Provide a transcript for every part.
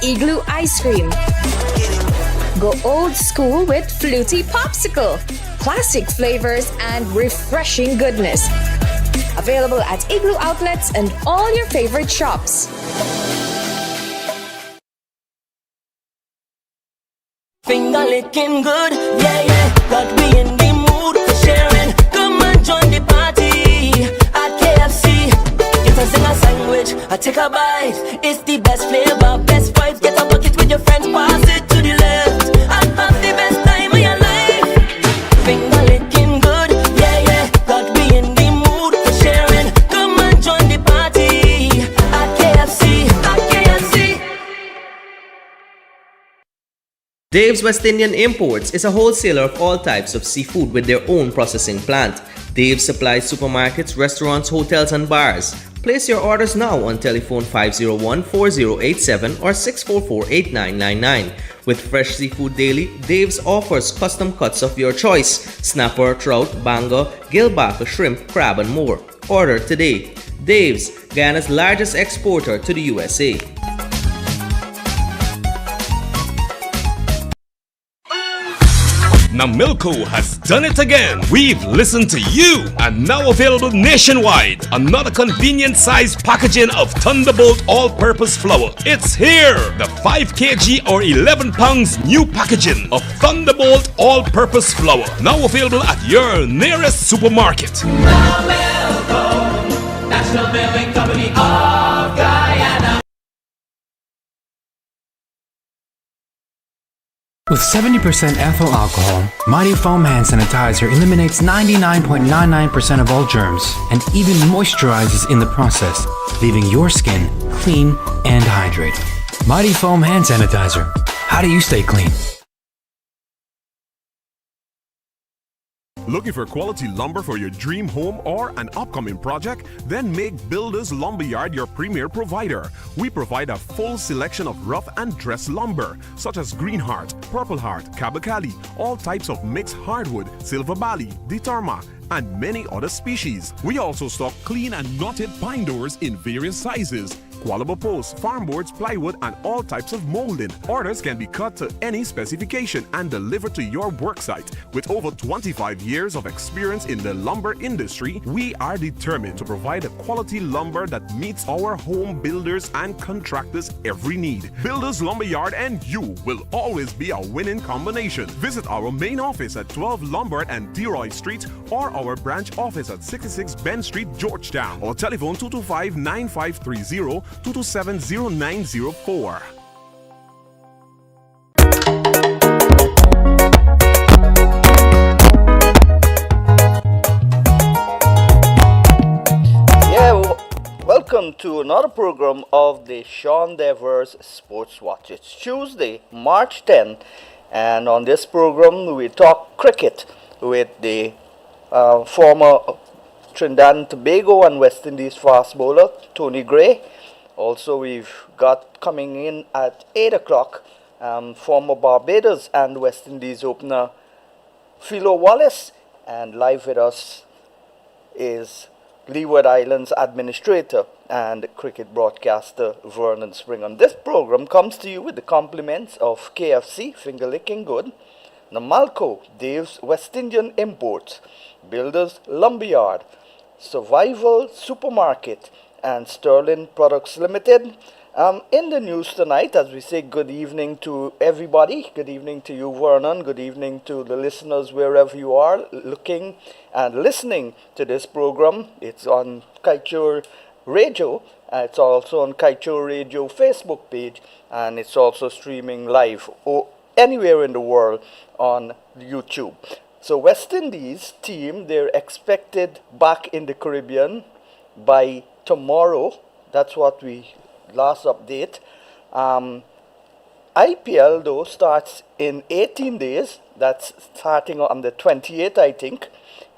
Igloo Ice Cream. Go old school with Fruity Popsicle. Classic flavors and refreshing goodness. Available at Igloo outlets and all your favorite shops. Finger licking good, yeah, yeah. Got me in the mood for sharing. Come and join the party at KFC. Get a sing a sandwich, I take a bite. It's the best flavor, best vibes. Get a bucket with your friends, pass it to the left. And have the best time of your life. Finger licking good, yeah, yeah. Got me in the mood for sharing. Come and join the party at KFC, at KFC. Dave's West Indian Imports is a wholesaler of all types of seafood with their own processing plant. Dave supplies supermarkets, restaurants, hotels, and bars. Place your orders now on telephone 501-4087 or 644-8999. With fresh seafood daily, Dave's offers custom cuts of your choice: snapper, trout, banger, gillback, shrimp, crab, and more. Order today. Dave's, Guyana's largest exporter to the USA. Now Milko has done it again. We've listened to you, and now available nationwide. Another convenient size packaging of Thunderbolt all-purpose flour. It's here, the 5 kg or 11 pounds new packaging of Thunderbolt all-purpose flour. Now available at your nearest supermarket. Now Milko, National Milling Company of Guyana. With 70% ethyl alcohol, Mighty Foam Hand Sanitizer eliminates 99.99% of all germs and even moisturizes in the process, leaving your skin clean and hydrated. Mighty Foam Hand Sanitizer. How do you stay clean? Looking for quality lumber for your dream home or an upcoming project? Then make Builders Lumberyard your premier provider. We provide a full selection of rough and dress lumber, such as Green Heart, Purple Heart, Kabakali, all types of mixed hardwood, Silver Bali, Ditarma, and many other species. We also stock clean and knotted pine doors in various sizes, Qualable posts, farm boards, plywood, and all types of molding. Orders can be cut to any specification and delivered to your worksite. With over 25 years of experience in the lumber industry, we are determined to provide a quality lumber that meets our home builders and contractors' every need. Builders Lumberyard and you will always be a winning combination. Visit our main office at 12 Lombard and Deroy Street or our branch office at 66 Ben Street, Georgetown, or telephone 225-9530 227-0904. Welcome to another program of the Sean Devers Sports Watch. It's Tuesday, March 10, and on this program we talk cricket with the former Trinidad and Tobago and West Indies fast bowler Tony Gray. Also, we've got coming in at 8 o'clock former Barbados and West Indies opener Philo Wallace, and live with us is Leeward Islands administrator and cricket broadcaster Vernon Springham. This program comes to you with the compliments of KFC, Finger Licking Good, Namalco, Dave's West Indian Imports, Builders Lumberyard, Survival Supermarket, and Sterling Products Limited. In the news tonight, as we say good evening to everybody, good evening to you, Vernon, good evening to the listeners wherever you are looking and listening to this program. It's on Kaieteur Radio, it's also on Kaieteur Radio Facebook page, and it's also streaming live anywhere in the world on YouTube. So West Indies team, they're expected back in the Caribbean by tomorrow. That's what we last update. IPL though starts in 18 days. That's starting on the 28th, I think.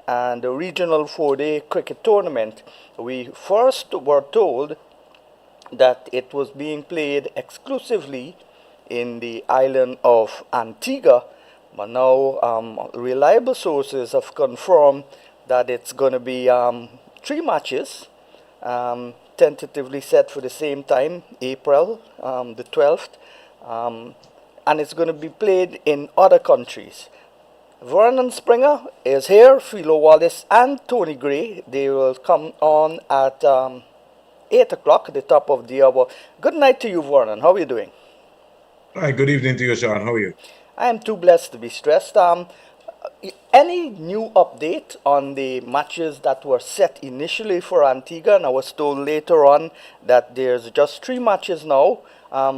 And the regional 4-day cricket tournament, we first were told that it was being played exclusively in the island of Antigua, but now reliable sources have confirmed that it's going to be 3 matches. tentatively set for the same time, April the 12th, and it's going to be played in other countries. Vernon Springer is here, Philo Wallace and Tony Gray. They will come on at 8 o'clock, the top of the hour. Good night to you, Vernon. How are you doing? Hi, good evening to you, Sean. How are you? I am too blessed to be stressed. Any new update on the matches that were set initially for Antigua? And I was told later on that there's just 3 matches now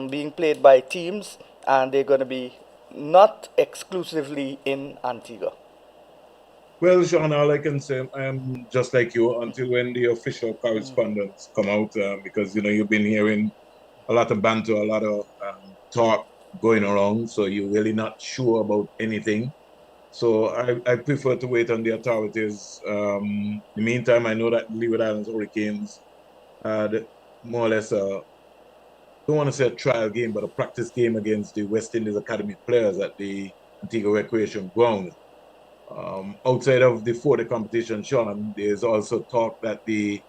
being played by teams, and they're going to be not exclusively in Antigua. Well, Sean, all I can say, I am just like you until when the official correspondence come out, because you've been hearing a lot of banter, a lot of talk going around, so you're really not sure about anything. So I prefer to wait on the authorities. In the meantime, I know that Leeward Islands Hurricanes had more or less don't want to say a trial game, but a practice game against the West Indies Academy players at the Antigua Recreation Ground. Outside of the 4-day competition, Sean, there's also talk that the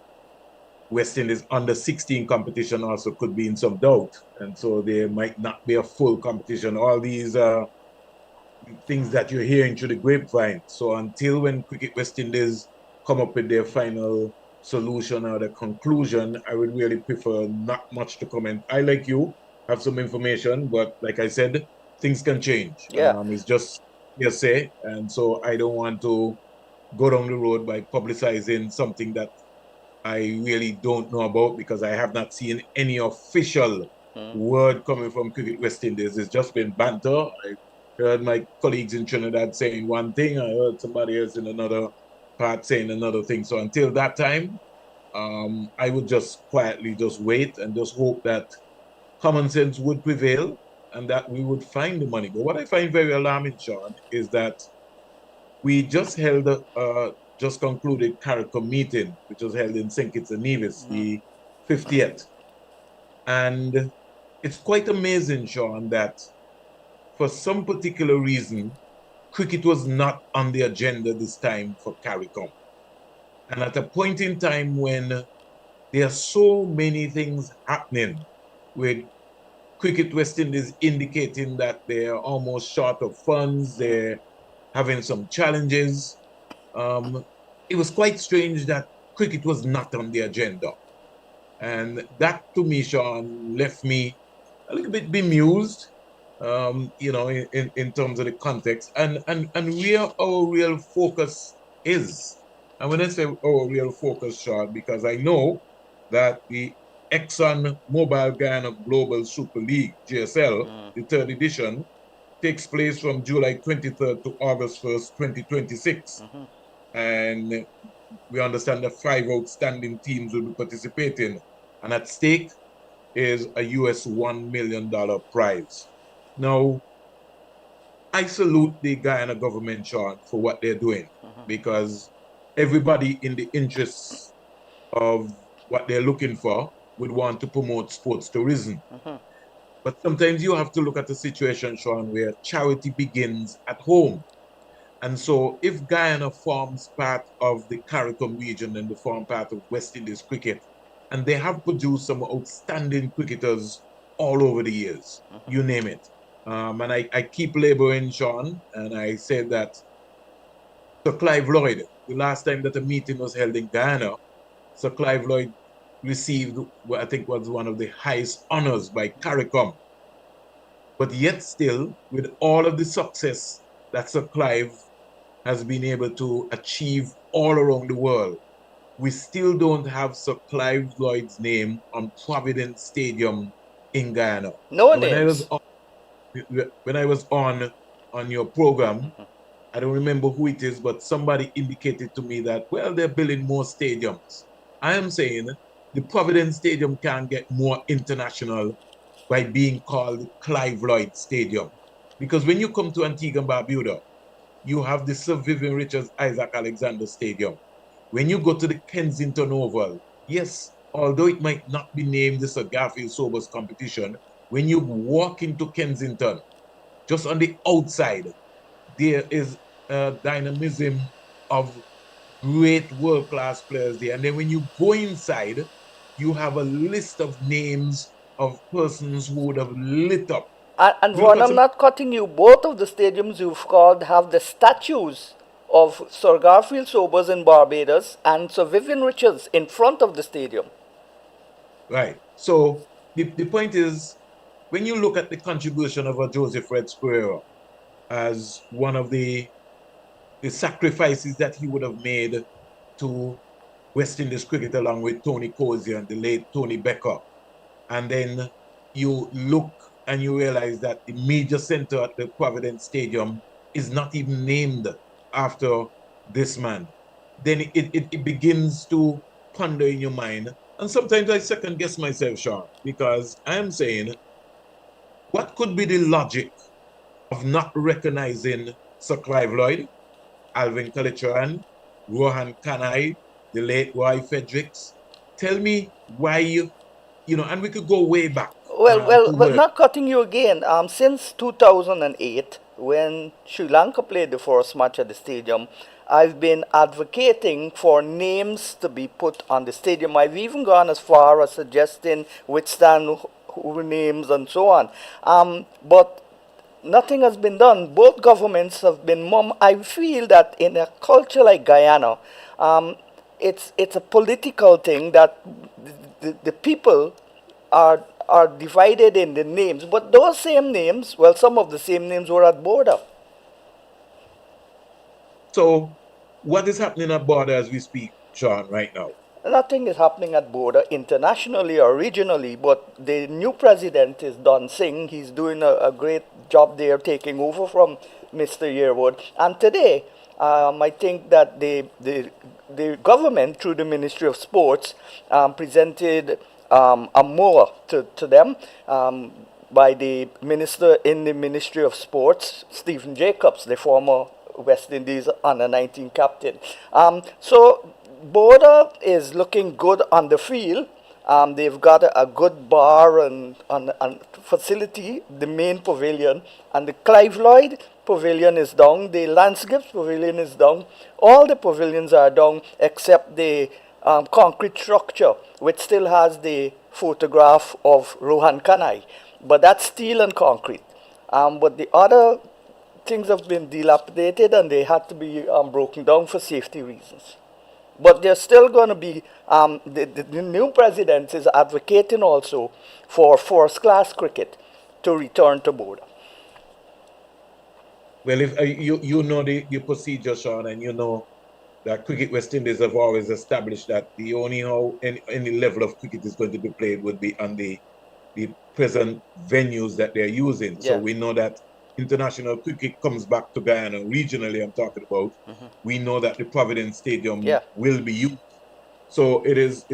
West Indies under 16 competition also could be in some doubt. And so there might not be a full competition. All these things that you're hearing through the grapevine. So until when Cricket West Indies come up with their final solution or the conclusion, I would really prefer not much to comment. I, like you, have some information, but like I said, things can change. Yeah. It's just hearsay, and so I don't want to go down the road by publicizing something that I really don't know about, because I have not seen any official word coming from Cricket West Indies. It's just been banter. I heard my colleagues in Trinidad saying one thing, I heard somebody else in another part saying another thing. So until that time, I would just quietly just wait and just hope that common sense would prevail and that we would find the money. But what I find very alarming, Sean, is that we just just concluded CARICOM meeting, which was held in St. Kitts and Nevis, the 50th. And it's quite amazing, Sean, that for some particular reason, cricket was not on the agenda this time for CARICOM. And at a point in time when there are so many things happening, with Cricket West Indies indicating that they're almost short of funds, they're having some challenges, it was quite strange that cricket was not on the agenda. And that, to me, Sean, left me a little bit bemused, in terms of the context and where our real focus is. And when I say our real focus, Sean, because I know that the Exxon Mobil Guyana Global Super League, GSL, the 3rd edition, takes place from July 23rd to August 1st, 2026. And we understand that 5 outstanding teams will be participating. And at stake is a US $1 million prize. Now, I salute the Guyana government, Sean, for what they're doing, because everybody in the interests of what they're looking for would want to promote sports tourism. But sometimes you have to look at the situation, Sean, where charity begins at home. And so if Guyana forms part of the CARICOM region and they form part of West Indies cricket, and they have produced some outstanding cricketers all over the years, you name it. And I keep laboring, Sean, and I said that Sir Clive Lloyd, the last time that a meeting was held in Guyana, Sir Clive Lloyd received what I think was one of the highest honors by CARICOM. But yet still, with all of the success that Sir Clive has been able to achieve all around the world, we still don't have Sir Clive Lloyd's name on Providence Stadium in Guyana. No And names. when I was on your program, I don't remember who it is, but somebody indicated to me that, well, they're building more stadiums. I am saying the Providence Stadium can get more international by being called Clive Lloyd Stadium. Because when you come to Antigua and Barbuda, you have the Sir Vivian Richards Isaac Alexander Stadium. When you go to the Kensington Oval, yes, although it might not be named the Sir Garfield Sobers competition, when you walk into Kensington, just on the outside, there is a dynamism of great world-class players there. And then when you go inside, you have a list of names of persons who would have lit up. And You look Ron, at I'm some, not cutting you. Both of the stadiums you've called have the statues of Sir Garfield Sobers in Barbados and Sir Vivian Richards in front of the stadium. right. So the point is, when you look at the contribution of a Joseph Red Square as one of the sacrifices that he would have made to West Indies cricket along with Tony Cozier and the late Tony Becker. And then you look and you realize that the major center at the Providence Stadium is not even named after this man. Then it begins to ponder in your mind. And sometimes I second guess myself, Sean, because I'm saying, what could be the logic of not recognizing Sir Clive Lloyd, Alvin Kaieteur, Rohan Kanai, the late Roy Fredericks? Tell me why and we could go way back to Well, where. not cutting you again. Since 2008, when Sri Lanka played the first match at the stadium, I've been advocating for names to be put on the stadium. I've even gone as far as suggesting which stand who names and so on. But nothing has been done. Both governments have been mum. I feel that in a culture like Guyana, it's a political thing that the people are divided in the names. But those same names, well, some of the same names were at border. So what is happening at border as we speak, Sean, right now? Nothing is happening at border internationally or regionally, but the new president is Don Singh. He's doing a great job there, taking over from Mr. Yearwood. And today, I think that the government, through the Ministry of Sports, presented a MOA to them by the minister in the Ministry of Sports, Stephen Jacobs, the former West Indies under-19 captain. So border is looking good on the field. They've got a good bar and facility, the main pavilion, and the Clive Lloyd pavilion is down, the landscapes pavilion is down. All the pavilions are down except the concrete structure, which still has the photograph of Rohan Kanai, but that's steel and concrete. But the other things have been dilapidated and they had to be broken down for safety reasons. But they're still going to be, the new president is advocating also for first-class cricket to return to border. Well, if you know the procedure, Sean, and you know that Cricket West Indies have always established that the only how any level of cricket is going to be played would be on the present venues that they're using. Yeah. So we know that international cricket comes back to Guyana regionally. I'm talking about. We know that the Providence Stadium will be used. So it is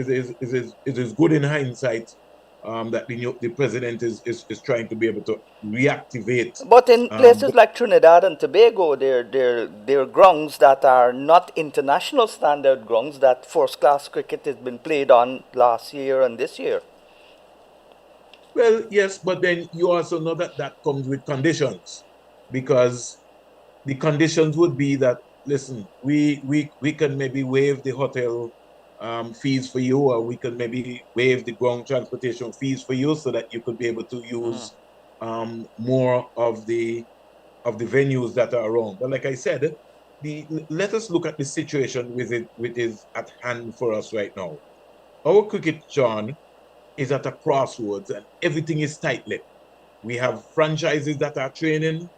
good in hindsight that the president is trying to be able to reactivate. But in places like Trinidad and Tobago, there are grounds that are not international standard grounds that first-class cricket has been played on last year and this year. Well, yes, but then you also know that that comes with conditions, because the conditions would be that, listen, we can maybe waive the hotel fees for you, or we can maybe waive the ground transportation fees for you, so that you could be able to use more of the venues that are around. But like I said, let us look at the situation which is at hand for us right now. Our cricket, John, is at a crossroads and everything is tight-lipped. We have franchises that are training.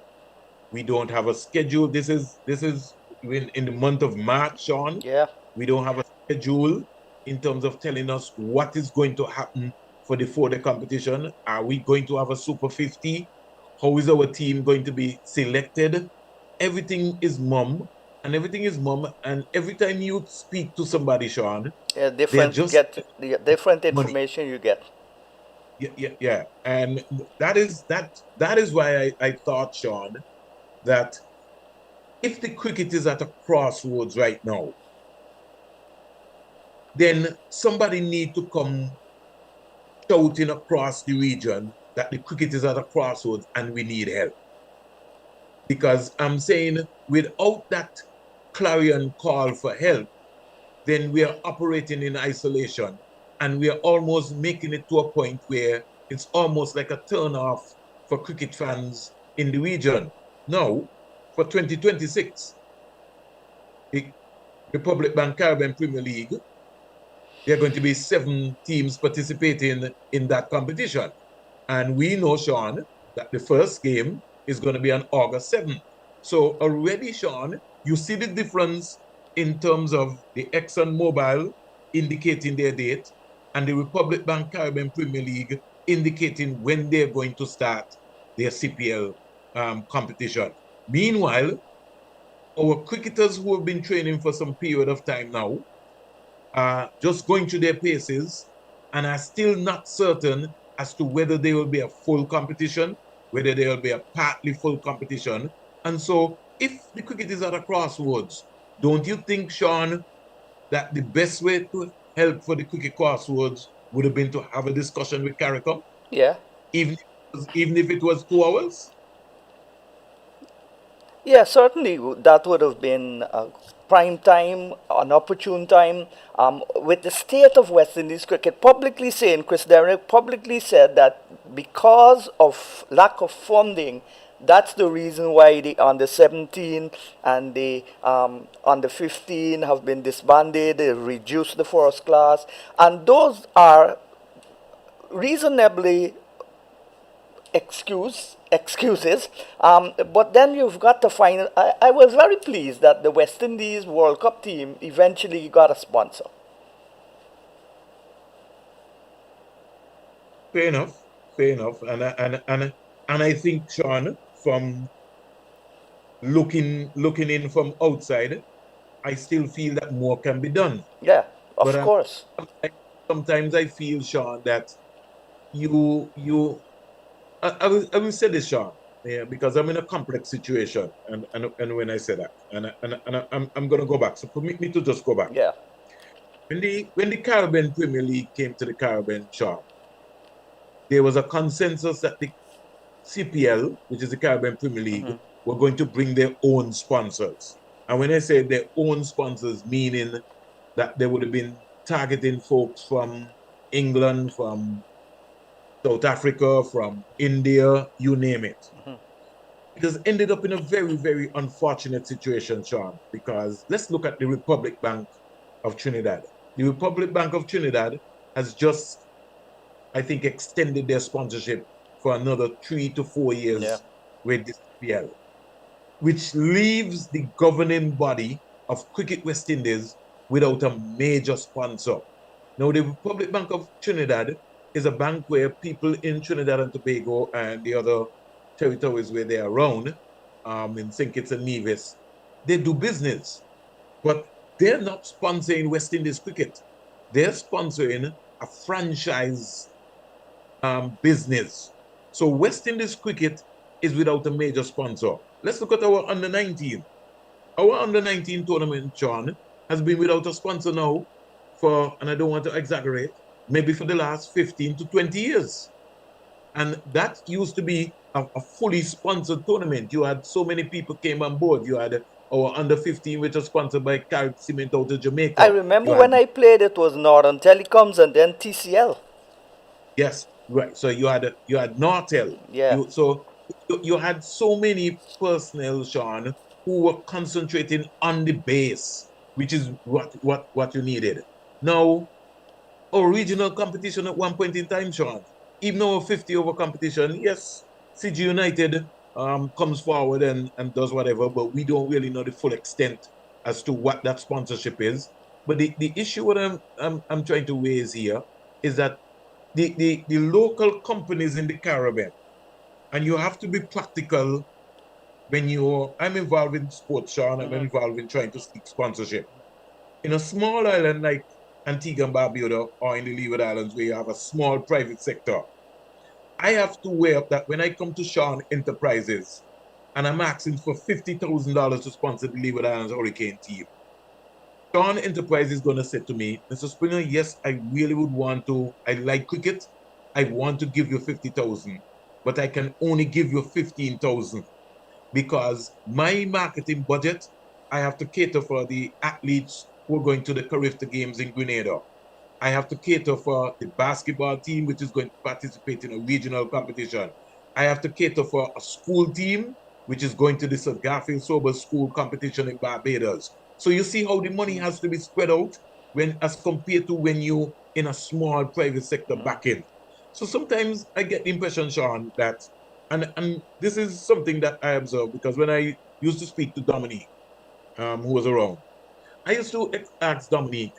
We don't have a schedule. This is in the month of March, Sean. Yeah. We don't have a schedule in terms of telling us what is going to happen for the competition. Are we going to have a Super 50? How is our team going to be selected? Everything is mum. And every time you speak to somebody, Sean, different information you get. Yeah. And that is why I thought, Sean, that if the cricket is at a crossroads right now, then somebody need to come shouting across the region that the cricket is at a crossroads and we need help. Because I'm saying, without that clarion call for help, then we are operating in isolation. and we are almost making it to a point where it's almost like a turn off for cricket fans in the region. Now, for 2026, the Republic Bank Caribbean Premier League, there are going to be 7 teams participating in that competition. And we know, Sean, that the first game is going to be on August 7th. So already, Sean, you see the difference in terms of the Exxon Mobil indicating their date and the Republic Bank Caribbean Premier League indicating when they're going to start their CPL competition. Meanwhile, our cricketers who have been training for some period of time now are just going through their paces and are still not certain as to whether there will be a full competition, whether there will be a partly full competition. And so, if the cricket is at a crossroads, don't you think, Sean, that the best way to help for the cricket crossroads would have been to have a discussion with CARICOM, Yeah. even if it was 2 hours? Yeah, certainly that would have been prime time, an opportune time. With the state of West Indies cricket publicly saying, Chris Derrick publicly said that because of lack of funding, that's the reason why the under 17 and the under 15 have been disbanded. They reduced the first class, and those are reasonably excuses. But then you've got to find. I was very pleased that the West Indies World Cup team eventually got a sponsor. Fair enough, fair enough. And I think, Sean, from looking in from outside, I still feel that more can be done. Yeah, of But course. sometimes I feel, Sean, that you I will say this, Sean, yeah, because I'm in a complex situation, and when I say that, I'm gonna go back. So permit me to just go back. Yeah. When the Caribbean Premier League came to the Caribbean, Sean, there was a consensus that the CPL, which is the Caribbean Premier League, were going to bring their own sponsors. And when I say their own sponsors, meaning that they would have been targeting folks from England, from South Africa, from India, you name it. It has ended up in a very, very unfortunate situation, Sean, because let's look at the Republic Bank of Trinidad. The Republic Bank of Trinidad has just, I think, extended their sponsorship for another 3 to 4 years with this PL, which leaves the governing body of Cricket West Indies without a major sponsor. Now, the Republic Bank of Trinidad is a bank where people in Trinidad and Tobago and the other territories where they're around, in St. Kitts and Nevis, they do business. But they're not sponsoring West Indies cricket. They're sponsoring a franchise business. So West Indies cricket is without a major sponsor. Let's look at our under-19. Our under-19 tournament, John, has been without a sponsor now for, and I don't want to exaggerate, maybe for the last 15 to 20 years. And that used to be a fully sponsored tournament. You had so many people came on board. You had our under-15, which was sponsored by Carib Cement out of Jamaica. I remember when I played, it was Northern Telecoms and then TCL. Yes, right. So you had Nortel. Yeah. You had so many personnel, Sean, who were concentrating on the base, which is what you needed. Now, our regional competition at one point in time, Sean, even our 50 over competition, yes, CG United comes forward and does whatever, but we don't really know the full extent as to what that sponsorship is. But the issue what I'm trying to raise here is that the local companies in the Caribbean, and you have to be practical when I'm involved in sports, Sean, I'm involved in trying to seek sponsorship. In a small island like Antigua and Barbuda or in the Leeward Islands where you have a small private sector, I have to weigh up that when I come to Sean Enterprises and I'm asking for $50,000 to sponsor the Leeward Islands Hurricane team, Sean Enterprise is going to say to me, Mr. Springer, yes, I really would want to. I like cricket. I want to give you 50,000, but I can only give you 15,000 because my marketing budget, I have to cater for the athletes who are going to the Caribbean Games in Grenada. I have to cater for the basketball team, which is going to participate in a regional competition. I have to cater for a school team, which is going to the Sir Garfield Sober School competition in Barbados. So you see how the money has to be spread out when, as compared to when you in a small private sector back in. So sometimes I get the impression, Sean, that, and this is something that I observe because when I used to speak to Dominique, who was around, I used to ask Dominique,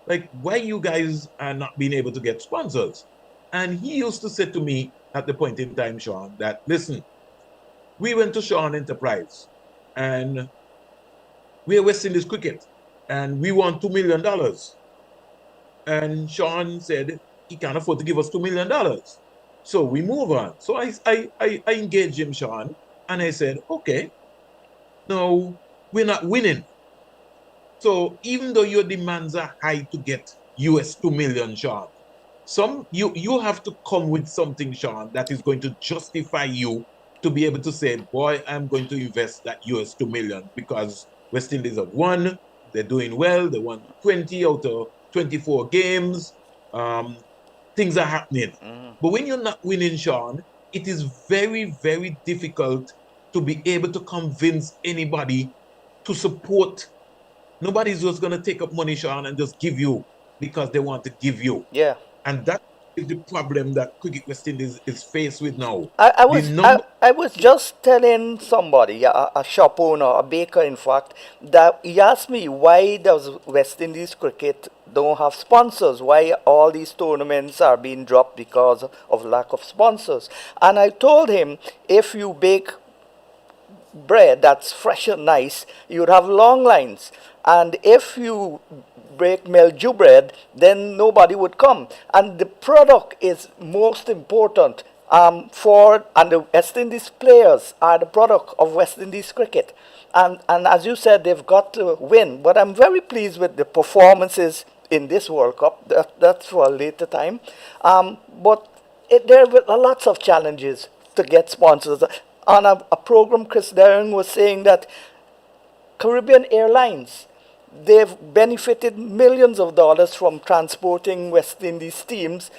like, why you guys are not being able to get sponsors? And he used to say to me at the point in time, Sean, that listen, we went to Sean Enterprise and we're West Indies cricket and we won $2 million. And Sean said he can't afford to give us $2 million. So we move on. So I engaged him, Sean, and I said, okay, no, we're not winning. So even though your demands are high to get US 2 million, Sean, you have to come with something, Sean, that is going to justify you to be able to say, boy, I'm going to invest that US 2 million because West Indies have won, they're doing well, they won 20 out of 24 games, things are happening. But when you're not winning, Sean, it is very, very difficult to be able to convince anybody to support. Nobody's just going to take up money, Sean, and just give you because they want to give you. Yeah. And that is the problem that Cricket West Indies is faced with now. I The was number I was just telling somebody, a shop owner, a baker, in fact, that he asked me why does West Indies cricket don't have sponsors? Why all these tournaments are being dropped because of lack of sponsors? And I told him, if you bake bread that's fresh and nice, you'd have long lines. And if you break mildew bread, then nobody would come. And the product is most important and the West Indies players are the product of West Indies cricket. And as you said, they've got to win. But I'm very pleased with the performances in this World Cup. That's for a later time. But there were lots of challenges to get sponsors. On a program, Chris Darren was saying that Caribbean Airlines, they've benefited millions of dollars from transporting West Indies teams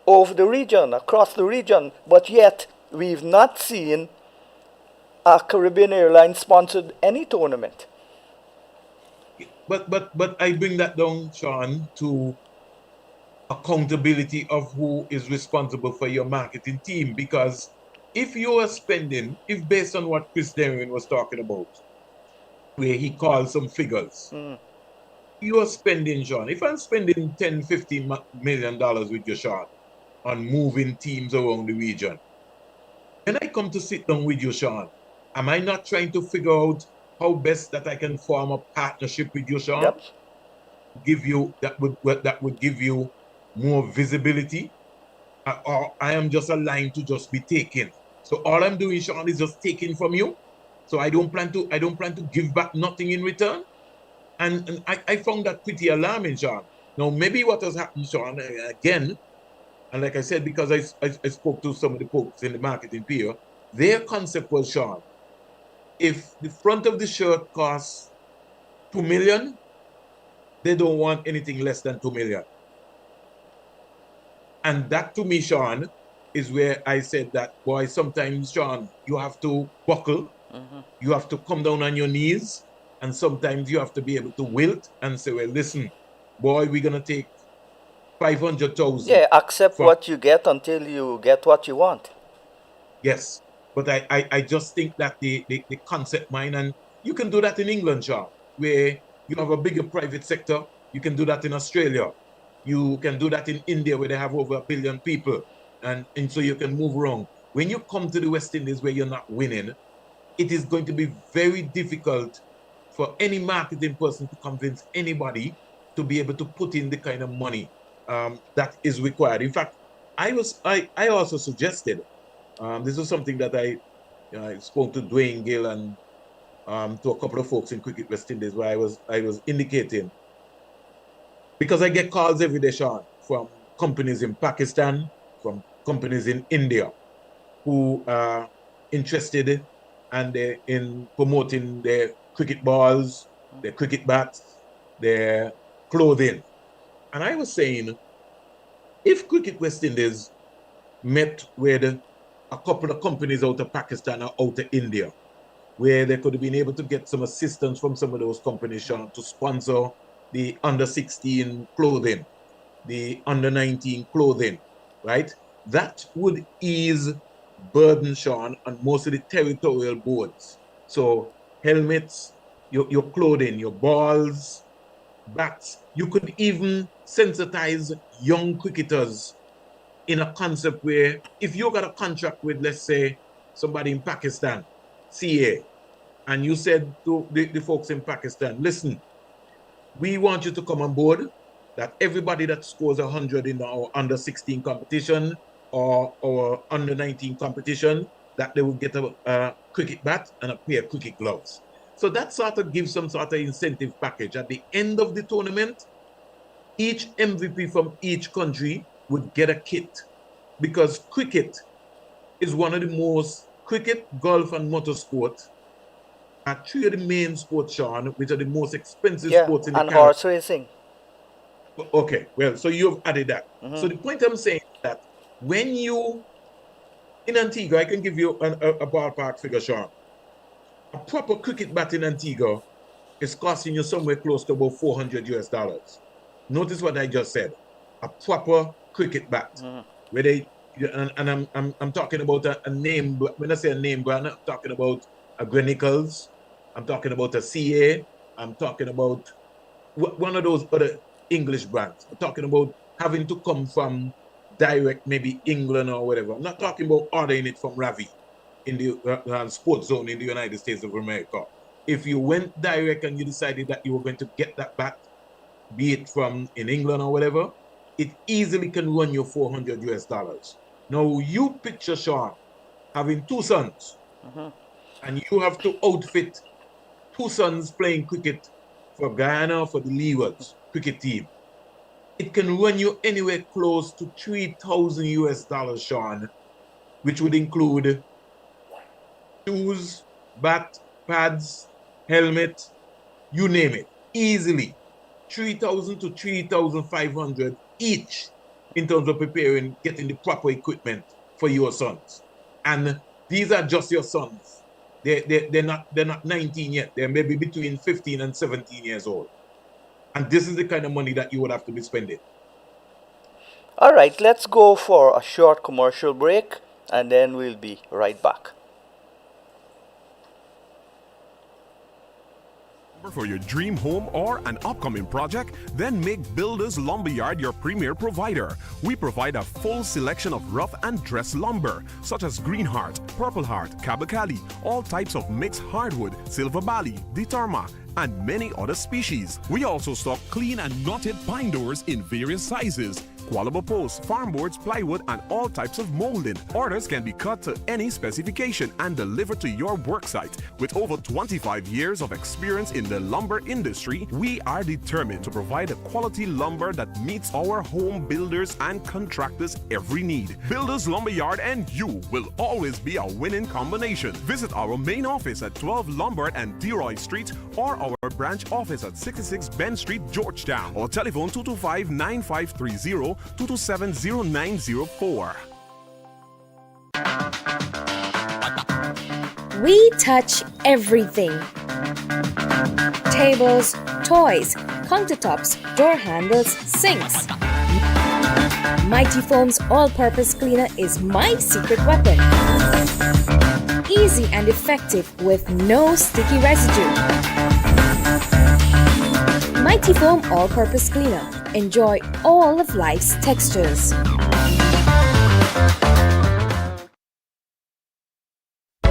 over the region, across the region, but yet we've not seen a Caribbean Airlines sponsored any tournament. but I bring that down, Sean, to accountability of who is responsible for your marketing team. Because if you are spending, if based on what Chris Darwin was talking about, where he called some figures, you are spending, Sean. If I'm spending 10, $15 million with you, Sean, on moving teams around the region, when I come to sit down with you, Sean, am I not trying to figure out how best that I can form a partnership with you, Sean? Yep. Give you that would give you more visibility, or I am just a line to just be taken. So all I'm doing, Sean, is just taking from you. So I don't plan to give back nothing in return. And I found that pretty alarming, Sean. Now maybe what has happened, Sean, again, and like I said, because I spoke to some of the folks in the marketing peer, their concept was, Sean, if the front of the shirt costs 2 million, they don't want anything less than 2 million. And that to me, Sean, is where I said that, boy, sometimes, Sean, you have to buckle, you have to come down on your knees, and sometimes you have to be able to wilt and say, well, listen, boy, we're going to take 500,000. Yeah, accept what you get until you get what you want. Yes, but I just think that the concept mind, and you can do that in England, Sean, where you have a bigger private sector. You can do that in Australia. You can do that in India, where they have over 1 billion people. And so you can move around. When you come to the West Indies where you're not winning, it is going to be very difficult for any marketing person to convince anybody to be able to put in the kind of money that is required. In fact, I also suggested, this is something that I spoke to Dwayne Gill and to a couple of folks in Cricket West Indies, where I was indicating, because I get calls every day, Sean, from companies in Pakistan, from companies in India, who are interested and they're in promoting their cricket balls, their cricket bats, their clothing. And I was saying, if Cricket West Indies met with a couple of companies out of Pakistan or out of India, where they could have been able to get some assistance from some of those companies, Sean, to sponsor the under 16 clothing, the under 19 clothing, right? That would ease burden, Sean, on most of the territorial boards. So helmets, your clothing, your balls, bats. You could even sensitize young cricketers in a concept where if you got a contract with, let's say, somebody in Pakistan, CA, and you said to the folks in Pakistan, listen, we want you to come on board, that everybody that scores 100 in our under 16 competition or under 19 competition, that they will get a cricket bat and a pair of cricket gloves. So that sort of gives some sort of incentive package. At the end of the tournament, each MVP from each country would get a kit, because cricket is one of the most, cricket, golf, and motorsport are three of the main sports, Sean, which are the most expensive sports in the and Caribbean. horse racing. Okay, well, so you've added that. So the point I'm saying is that when you, in Antigua, I can give you a ballpark figure, Sean. A proper cricket bat in Antigua is costing you somewhere close to about $400 US. Notice what I just said. A proper cricket bat, where they, and I'm talking about a name. When I say a name brand, I'm talking about a Grenicles, I'm talking about a CA, I'm talking about one of those other English brands. I'm talking about having to come from direct, maybe England or whatever. I'm not talking about ordering it from Ravi in the sports zone in the United States of America. If you went direct and you decided that you were going to get that bat, be it from in England or whatever, it easily can run you $400 US. Now you picture, Sean, having two sons, and you have to outfit two sons playing cricket for Guyana, for the Leewards cricket team. It can run you anywhere close to $3,000 US, Sean, which would include shoes, bat, pads, helmet, you name it, easily. $3,000 to $3,500 each in terms of preparing, getting the proper equipment for your sons. And these are just your sons. They're not 19 yet. They're maybe between 15 and 17 years old. And this is the kind of money that you would have to be spending. All right, let's go for a short commercial break, and then we'll be right back. For your dream home or an upcoming project, then make Builders Lumberyard your premier provider. We provide a full selection of rough and dress lumber, such as Green Heart, Purple Heart, Kabakali, all types of mixed hardwood, Silver Bali, Ditarma, and many other species. We also stock clean and knotted pine doors in various sizes, Qualable posts, farm boards, plywood, and all types of molding. Orders can be cut to any specification and delivered to your worksite. With over 25 years of experience in the lumber industry, we are determined to provide a quality lumber that meets our home builders and contractors' every need. Builders Lumberyard and you will always be a winning combination. Visit our main office at 12 Lombard and Deroy Street or our branch office at 66 Ben Street, Georgetown, or telephone 225-9530 227-0904. We touch everything. Tables, toys, countertops, door handles, sinks. Mighty Foam's all-purpose cleaner is my secret weapon. Easy and effective with no sticky residue. Mighty Foam all-purpose cleaner. Enjoy all of life's textures.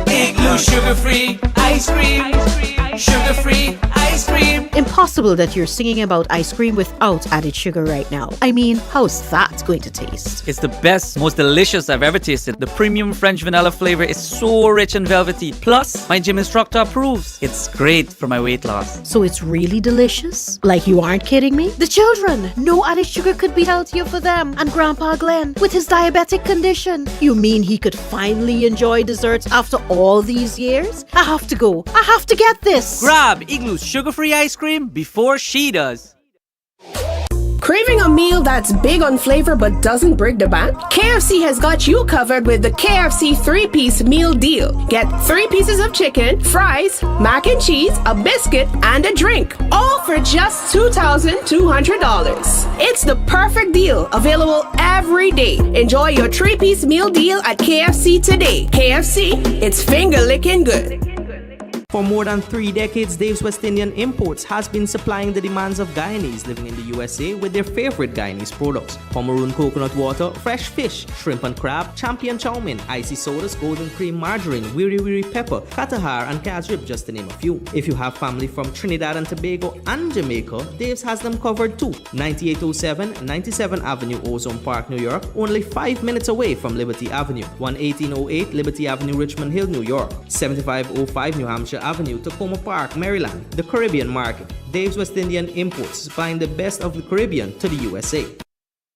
Igloo sugar-free ice cream. Sugar-free ice cream. Impossible that you're singing about ice cream without added sugar right now. I mean, how's that going to taste? It's the best, most delicious I've ever tasted. The premium French vanilla flavor is so rich and velvety. Plus, my gym instructor approves. It's great for my weight loss. So it's really delicious? Like you aren't kidding me? The children! No added sugar could be healthier for them. And Grandpa Glenn, with his diabetic condition. You mean he could finally enjoy desserts after all these years? I have to go. I have to get this. Grab Igloo's sugar-free ice cream before she does. Craving a meal that's big on flavor but doesn't break the bank? KFC has got you covered with the KFC 3-piece meal deal. Get 3 pieces of chicken, fries, mac and cheese, a biscuit, and a drink. All for just $2,200. It's the perfect deal, available every day. Enjoy your 3-piece meal deal at KFC today. KFC, it's finger-licking good. For more than 3 decades, Dave's West Indian Imports has been supplying the demands of Guyanese living in the USA with their favorite Guyanese products: Pomeroon coconut water, fresh fish, shrimp and crab, champion chow mein, icy sodas, golden cream margarine, wiri wiri pepper, katahar and casrib, just to name a few. If you have family from Trinidad and Tobago and Jamaica, Dave's has them covered too. 9807 97th Avenue, Ozone Park, New York, only 5 minutes away from Liberty Avenue. 11808 Liberty Avenue, Richmond Hill, New York. 7505 New Hampshire Avenue, Tacoma Park, Maryland. The Caribbean market. Dave's West Indian Imports, supplying the best of the Caribbean to the USA.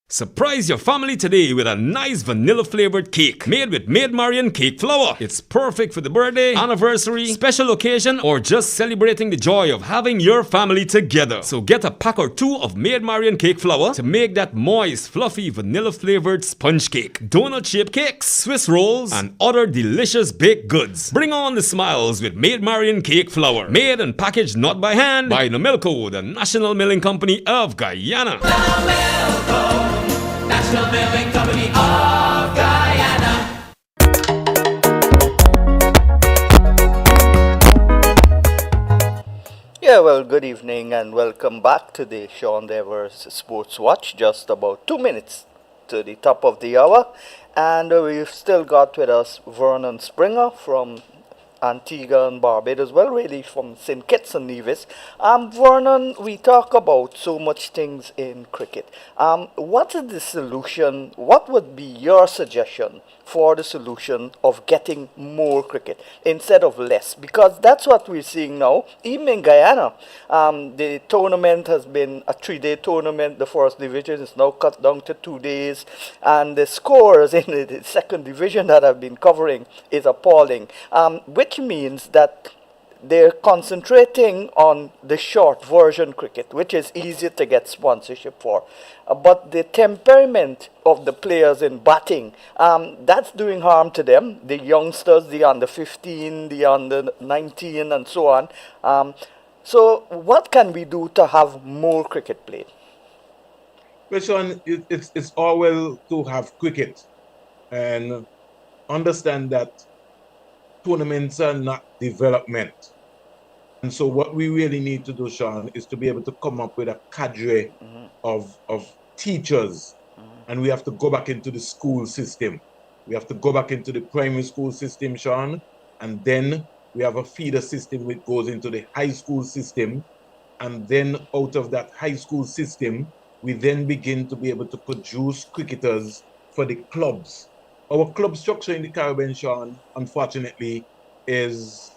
Surprise your family today with a nice vanilla flavored cake made with Maid Marian cake flour. It's perfect for the birthday, anniversary, special occasion, or just celebrating the joy of having your family together. So get a pack or 2 of Maid Marian cake flour to make that moist, fluffy, vanilla flavored sponge cake, donut shaped cakes, Swiss rolls, and other delicious baked goods. Bring on the smiles with Maid Marian cake flour. Made and packaged not by hand by Nomelco, the National Milling Company of Guyana. National Milling Company of Guyana. Yeah, well, good evening and welcome back to the Sean Devers Sports Watch. Just about 2 minutes to the top of the hour, and we've still got with us Vernon Springer from Antigua and Barbados, well, really from St. Kitts and Nevis. Vernon, we talk about so much things in cricket. What is the solution? What would be your suggestion for the solution of getting more cricket instead of less? Because that's what we're seeing now. Even in Guyana, the tournament has been a 3-day tournament. The first division is now cut down to 2 days, and the scores in the second division that I've been covering is appalling, which means that they're concentrating on the short version cricket, which is easier to get sponsorship for. But the temperament of the players in batting, that's doing harm to them. The youngsters, the under 15, the under 19, and so on. So what can we do to have more cricket played? Well, Sean, it's all well to have cricket and understand that tournaments are not development. And so what we really need to do, Sean, is to be able to come up with a cadre of teachers. And we have to go back into the school system. We have to go back into the primary school system, Sean. And then we have a feeder system which goes into the high school system. And then out of that high school system, we then begin to be able to produce cricketers for the clubs. Our club structure in the Caribbean, Sean, unfortunately, is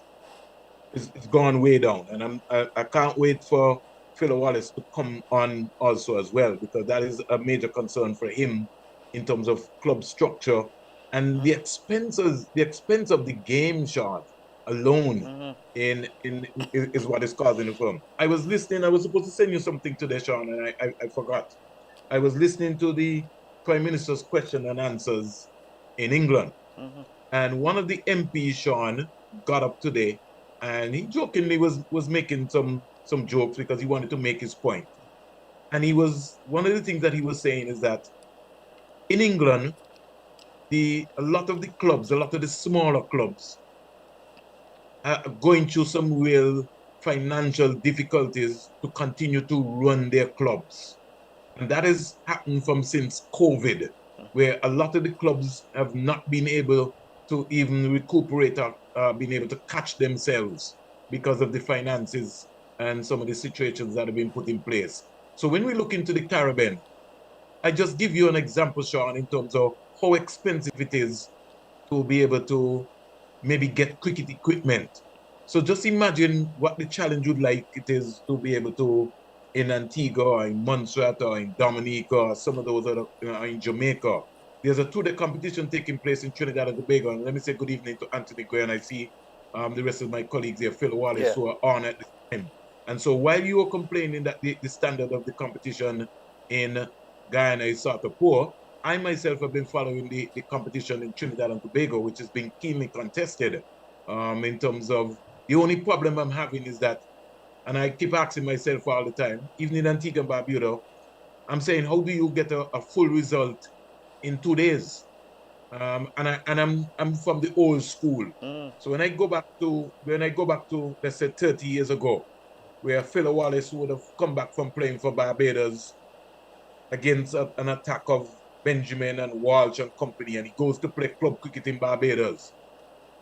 gone way down. And I can't wait for Phil Wallace to come on also as well, because that is a major concern for him in terms of club structure and the expense of the game, Sean, alone is what is causing the problem. I was listening. I was supposed to send you something today, Sean, and I forgot. I was listening to the Prime Minister's question and answers in England. And one of the MPs, Sean, got up today and he jokingly was making some jokes because he wanted to make his point. And one of the things that he was saying is that in England, a lot of the smaller clubs are going through some real financial difficulties to continue to run their clubs. And that has happened since COVID, where a lot of the clubs have not been able to even recuperate or been able to catch themselves because of the finances and some of the situations that have been put in place. So when we look into the Caribbean, I just give you an example, Sean, in terms of how expensive it is to be able to maybe get cricket equipment. So just imagine what the challenge would like it is to be able to, in Antigua or in Montserrat or in Dominica or some of those other, in Jamaica. There's a 2-day competition taking place in Trinidad and Tobago. And let me say good evening to Anthony Gray, and I see the rest of my colleagues here, Phil Wallace, who are on at the time. And so while you were complaining that the standard of the competition in Guyana is sort of poor. I myself have been following the competition in Trinidad and Tobago, which has been keenly contested. In terms of the only problem I'm having is that, and I keep asking myself all the time, even in Antigua and Barbuda, I'm saying, how do you get a full result in 2 days? I'm from the old school. So when I go back to let's say 30 years ago, where Phil Wallace would have come back from playing for Barbados against an attack of Benjamin and Walsh and company, and he goes to play club cricket in Barbados.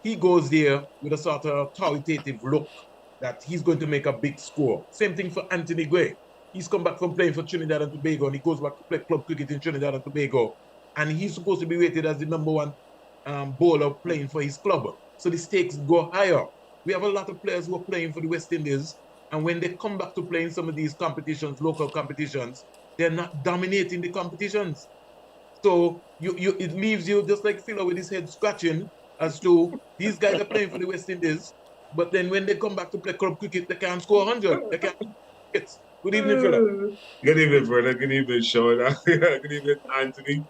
He goes there with a sort of authoritative look that he's going to make a big score. Same thing for Anthony Gray. He's come back from playing for Trinidad and Tobago, and he goes back to play club cricket in Trinidad and Tobago, and he's supposed to be rated as the number one bowler playing for his club. So the stakes go higher. We have a lot of players who are playing for the West Indies, and when they come back to play in some of these competitions, local competitions, they're not dominating the competitions. So it leaves you just like Philo with his head scratching as to these guys are playing for the West Indies, but then when they come back to play club cricket, they can't score 100. They can't hit. Good evening, Philo. Good evening, brother. Good evening, Sean. Good evening, Anthony.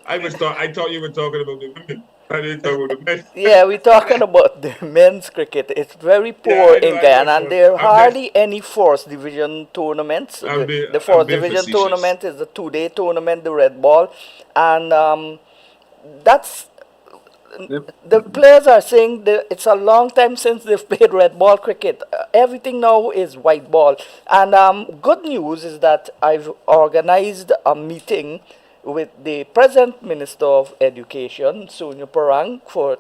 I thought you were talking about the women. I didn't talk about the men. Yeah, we're talking about the men's cricket. It's very poor in Guyana, and there are hardly any first division tournaments. The first division tournament is the 2-day tournament, the red ball, and that's the players are saying that it's a long time since they've played red ball cricket. Everything now is white ball. And good news is that I've organized a meeting with the present Minister of Education, Sonia Parang, for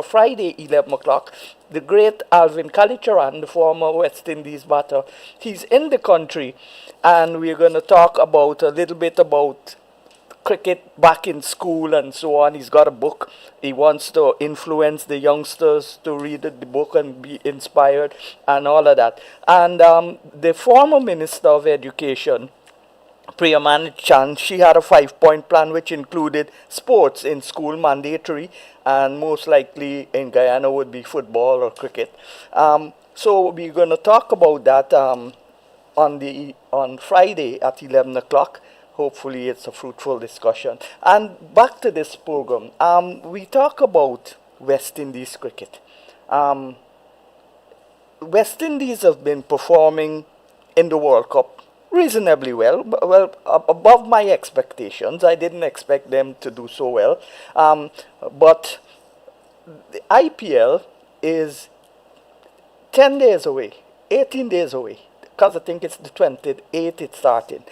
Friday, 11 o'clock. The great Alvin Kaieteur, the former West Indies batter, he's in the country, and we're going to talk about a little bit about cricket back in school and so on. He's got a book. He wants to influence the youngsters to read the book and be inspired and all of that. And the former Minister of Education, Priyaman Chand, she had a 5-point plan which included sports in school mandatory, and most likely in Guyana would be football or cricket. So we're going to talk about that on Friday at 11 o'clock. Hopefully it's a fruitful discussion. And back to this program, we talk about West Indies cricket. West Indies have been performing in the World Cup reasonably well, above my expectations. I didn't expect them to do so well. But the IPL is 10 days away, 18 days away, because I think it's the 28th it's starting.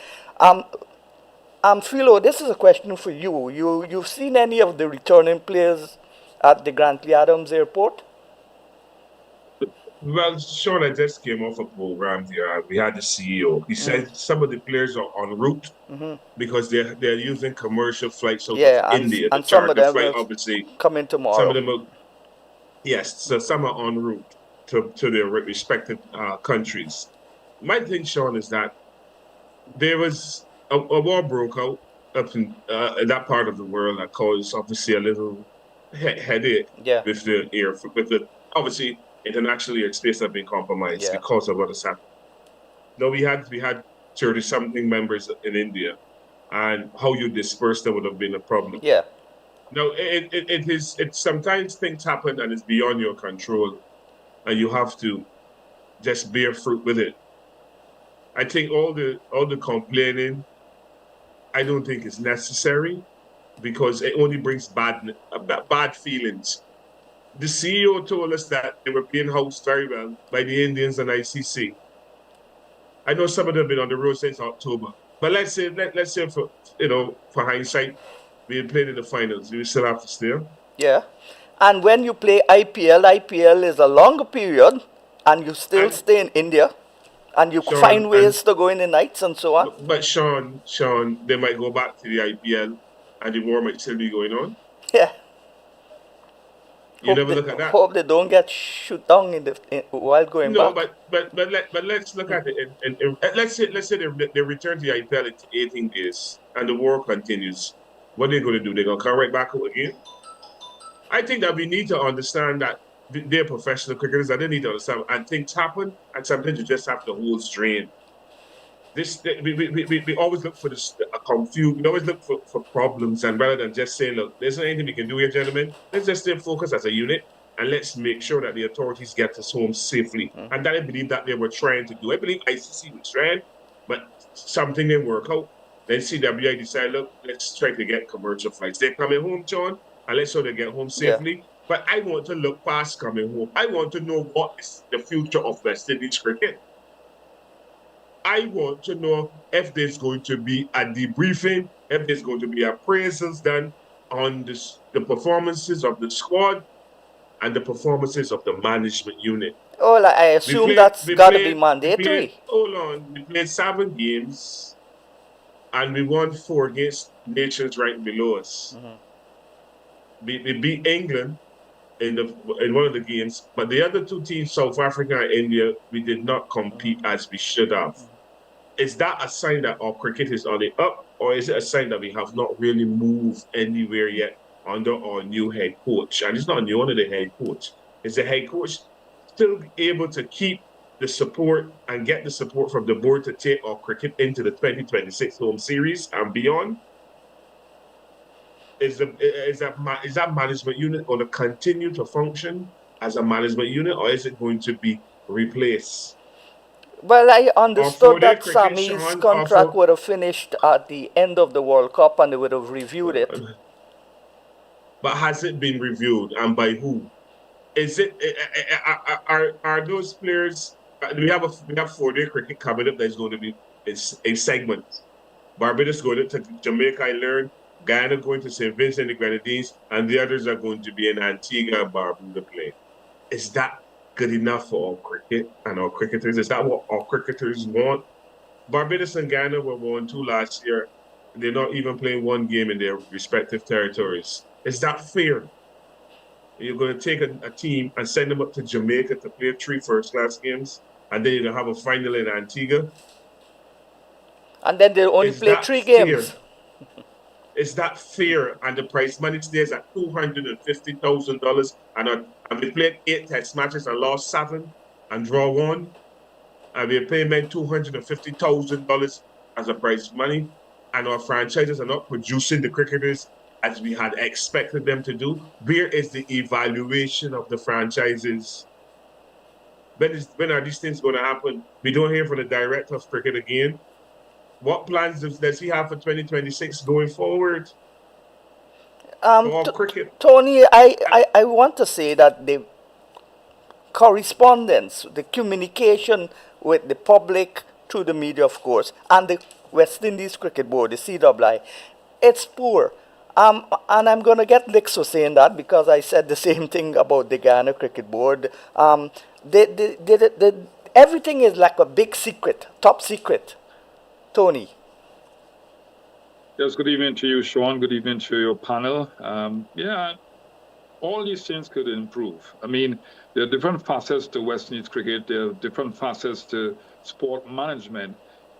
Philo, this is a question for you. You've seen any of the returning players at the Grantley Adams Airport? Well, Sean, I just came off a program here. We had the CEO. He said some of the players are en route because they're using commercial flights out of India. And some of them will obviously come tomorrow. Some of them will, yes. So some are en route to their respective countries. My thing, Sean, is that there was a war broke out up in that part of the world that caused obviously a little headache with the obviously international airspace have been compromised because of what has happened. No, we had 30-something members in India, and how you disperse them would have been a problem. Yeah. No, it sometimes things happen and it's beyond your control, and you have to just bear fruit with it. I think all the complaining, I don't think is necessary, because it only brings bad feelings. The CEO told us that they were being housed very well by the Indians and ICC. I know some of them have been on the road since October, but let's say for hindsight, we had played in the finals. We still have to stay. Yeah, and when you play IPL is a longer period, and you still stay in India, and you find ways to go in the nights and so on. But Sean, they might go back to the IPL, and the war might still be going on. Yeah. You never look at that. Hope they don't get shot down while going back. No, but let's look at it. And let's say they return to the IPL in 18 days, and the war continues. What are they going to do? They're going to come right back out again? I think that we need to understand that they're professional cricketers, and they need to understand. And things happen, and sometimes you just have to hold strain. we always look for this confused. We always look for problems, and rather than just say, look, there's not anything we can do here, gentlemen. Let's just stay focused as a unit, and let's make sure that the authorities get us home safely. And that I believe that they were trying to do. I believe ICC was trying, but something didn't work out. Then CWI decided, look, let's try to get commercial flights. They're coming home, John, and let's sure they get home safely. But I want to look past coming home. I want to know what is the future of West Indies cricket. I want to know if there's going to be a debriefing, if there's going to be appraisals done on the performances of the squad and the performances of the management unit. Oh, I assume that's got to be mandatory. Hold on. We played 7 games and we won 4 against nations right below us. We beat England in one of the games, but the other 2 teams, South Africa and India, we did not compete as we should have. Is that a sign that our cricket is on the up, or is it a sign that we have not really moved anywhere yet under our new head coach? And it's not new under the head coach. Is the head coach still able to keep the support and get the support from the board to take our cricket into the 2026 home series and beyond? Is that management unit going to continue to function as a management unit, or is it going to be replaced? Well, I understood that Sammy's contract would have finished at the end of the World Cup and they would have reviewed it. But has it been reviewed, and by who? Is it are those players? We have 4-day cricket coming up. That's going to be a segment. Barbados going to Jamaica, I learned. Guyana going to St. Vincent and the Grenadines, and the others are going to be in Antigua and Barbuda play. Is that good enough for our cricket and our cricketers? Is that what our cricketers want? Barbados and Guyana were 1-2 last year. They're not even playing 1 game in their respective territories. Is that fair? You're going to take a team and send them up to Jamaica to play 3 first-class games, and then you're going to have a final in Antigua? And then they only play 3 games. Is that fair? And the prize money today is at $250,000, and we played 8 test matches and lost 7 and draw 1, and we're paying men $250,000 as a prize money, and our franchises are not producing the cricketers as we had expected them to do. Where is the evaluation of the franchises? When are these things going to happen? We don't hear from the director of cricket again. What plans does he have for 2026 going forward? Tony, I want to say that the correspondence, the communication with the public through the media, of course, and the West Indies Cricket Board, the CWI, it's poor. And I'm going to get licked for saying that because I said the same thing about the Guyana Cricket Board. Everything is like a big secret, top secret. Tony. Yes, good evening to you, Sean. Good evening to your panel. All these things could improve. I mean, there are different facets to West Indies cricket. There are different facets to sport management.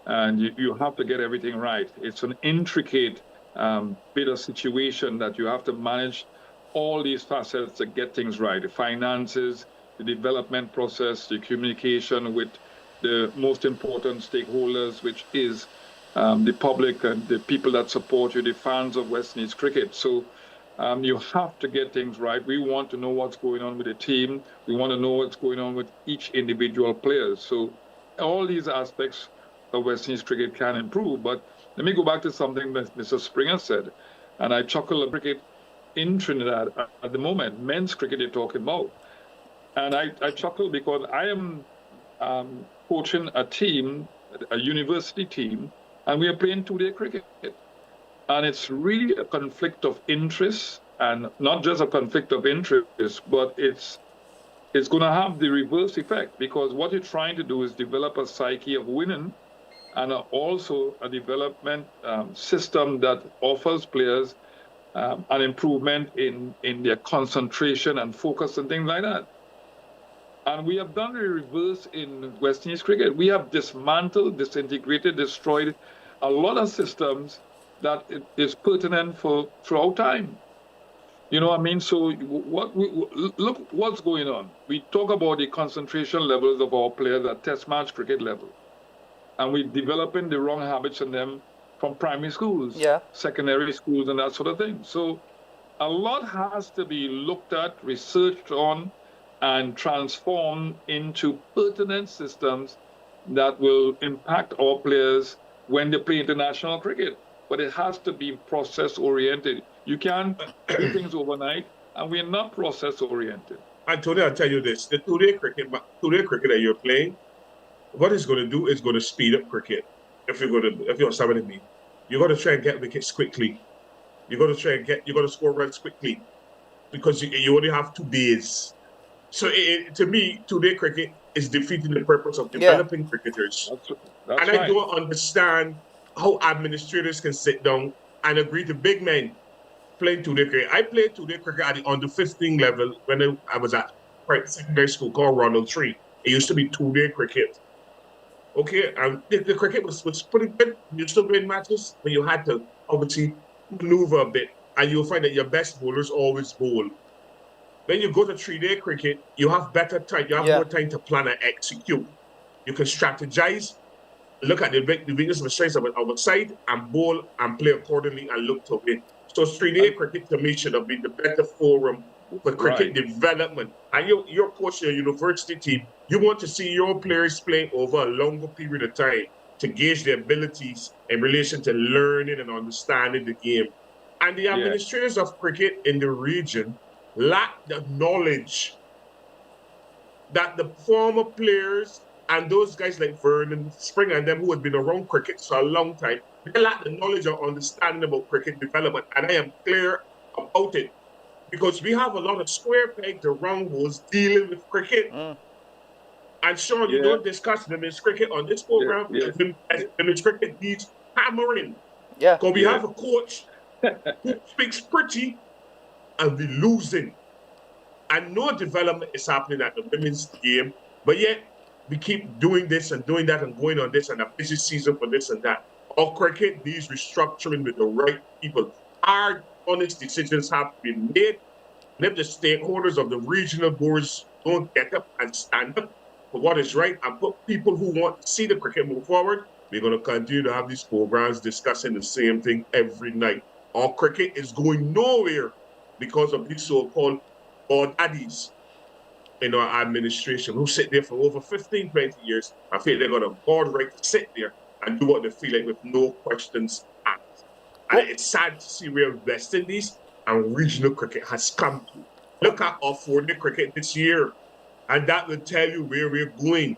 And you have to get everything right. It's an intricate bit of situation that you have to manage all these facets to get things right. The finances, the development process, the communication with the most important stakeholders, which is the public and the people that support you, the fans of West Indies cricket. So you have to get things right. We want to know what's going on with the team. We want to know what's going on with each individual player. So all these aspects of West Indies cricket can improve. But let me go back to something that Mr. Springer said. And I chuckle at cricket in Trinidad at the moment, men's cricket they're talking about. And I chuckle because I am coaching a team, a university team, and we are playing 2-day cricket. And it's really a conflict of interest, and not just a conflict of interest, but it's going to have the reverse effect, because what you're trying to do is develop a psyche of winning and also a development system that offers players an improvement in their concentration and focus and things like that. And we have done the reverse in West Indies cricket. We have dismantled, disintegrated, destroyed a lot of systems that is pertinent throughout time. You know what I mean? So look what's going on. We talk about the concentration levels of our players at test match cricket level. and we're developing the wrong habits in them from primary schools, secondary schools, and that sort of thing. So a lot has to be looked at, researched on, and transformed into pertinent systems that will impact our players when they play international cricket. But it has to be process-oriented. You can't do things overnight, and we're not process-oriented. And Tony, I'll tell you this, the two-day cricket that you're playing, what it's going to do is going to speed up cricket. If you're somebody me, you're going to try and get wickets quickly. You're going to score runs quickly because you only have 2 days. So to me, two-day cricket is defeating the purpose of developing cricketers. That's and I don't understand how administrators can sit down and agree to big men playing two-day cricket. I played two-day cricket on the 15 level when I was at secondary school called Ronald Tree. It used to be two-day cricket. Okay, and the cricket was pretty good. You still win matches, but you had to obviously maneuver a bit, and you'll find that your best bowlers always bowl. When you go to 3-day cricket, you have better time. You have more time to plan and execute. You can strategize, look at the weakness and the strengths of our side, and bowl and play accordingly and look to win. So 3-day cricket to me should have been the better forum for cricket development. And your coach, your university team, you want to see your players playing over a longer period of time to gauge their abilities in relation to learning and understanding the game. And the administrators of cricket in the region lack the knowledge that the former players and those guys like Vernon Spring and them who had been around cricket for a long time, they lack the knowledge or understanding about cricket development. And I am clear about it because we have a lot of square peg to round holes dealing with cricket. And Sean, you don't discuss women's cricket on this program. Women's cricket needs hammering. Because we have a coach who speaks pretty and we're losing. And no development is happening at the women's game. But yet, we keep doing this and doing that and going on this and a busy season for this and that. Our cricket needs restructuring with the right people. Hard, honest decisions have to be made. And if the stakeholders of the regional boards don't get up and stand up for what is right and put people who want to see the cricket move forward, we're going to continue to have these programs discussing the same thing every night. Our cricket is going nowhere because of these so-called board daddies in our administration who sit there for over 15, 20 years and feel they've got a board right to sit there and do what they feel like with no questions asked. And it's sad to see where West Indies and regional cricket has come to. Look at our 4-day cricket this year, and that will tell you where we're going.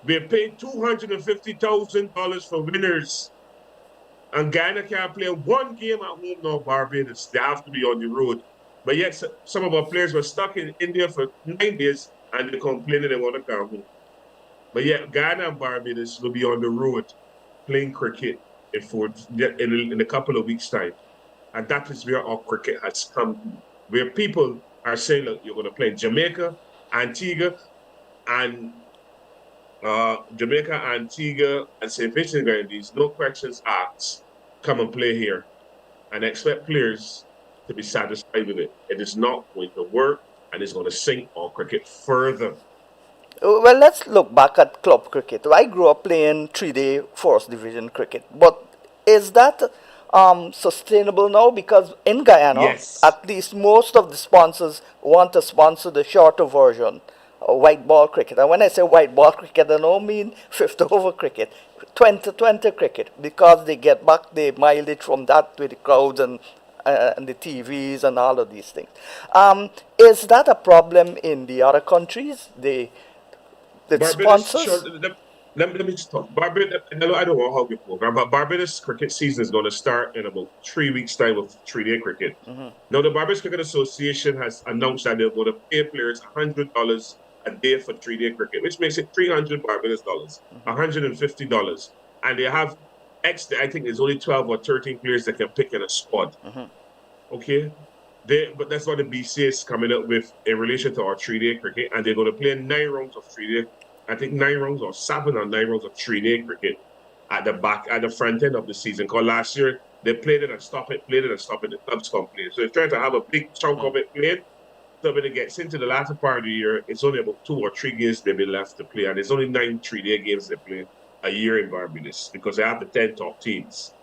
We're paying $250,000 for winners, and Guyana can't play one game at home now, Barbados. They have to be on the road. But yet, some of our players were stuck in India for 9 days, and they complaining they want to come home. But yet, Guyana and Barbados will be on the road playing cricket in a couple of weeks' time. And that is where our cricket has come to, where people are saying, look, you're going to play in Jamaica, Antigua, and St. Vincent and Grenadines, no questions asked. Come and play here. And expect players to be satisfied with it. It is not going to work, and it's going to sink our cricket further. Well, let's look back at club cricket. I grew up playing 3-day first division cricket, but is that sustainable now? Because in Guyana, at least most of the sponsors want to sponsor the shorter version, white ball cricket. And when I say white ball cricket, I don't mean 50 over cricket, 20-20 cricket, because they get back the mileage from that with the crowds and the TVs and all of these things. Is that a problem in the other countries? The sponsors? Let me just talk. Barbados, I don't want to hog your program, but Barbados cricket season is going to start in about 3 weeks' time with 3-day cricket. Now, the Barbados Cricket Association has announced that they're going to pay players $100 a day for 3-day cricket, which makes it $300 Barbados dollars, $150. And they have I think there's only 12 or 13 players that can pick in a squad. Okay? But that's what the BCA is coming up with in relation to our 3-day cricket, and they're going to play 9 rounds of 3-day. I think 9 rounds or 7 or 9 rounds of 3-day cricket at the front end of the season. Because last year they played it and stopped it, the clubs complained. So they're trying to have a big chunk of it played. So when it gets into the latter part of the year, it's only about 2 or 3 games they'll be left to play, and there's only 9 3-day games they play. a year in Barbados because they have the 10 top teams.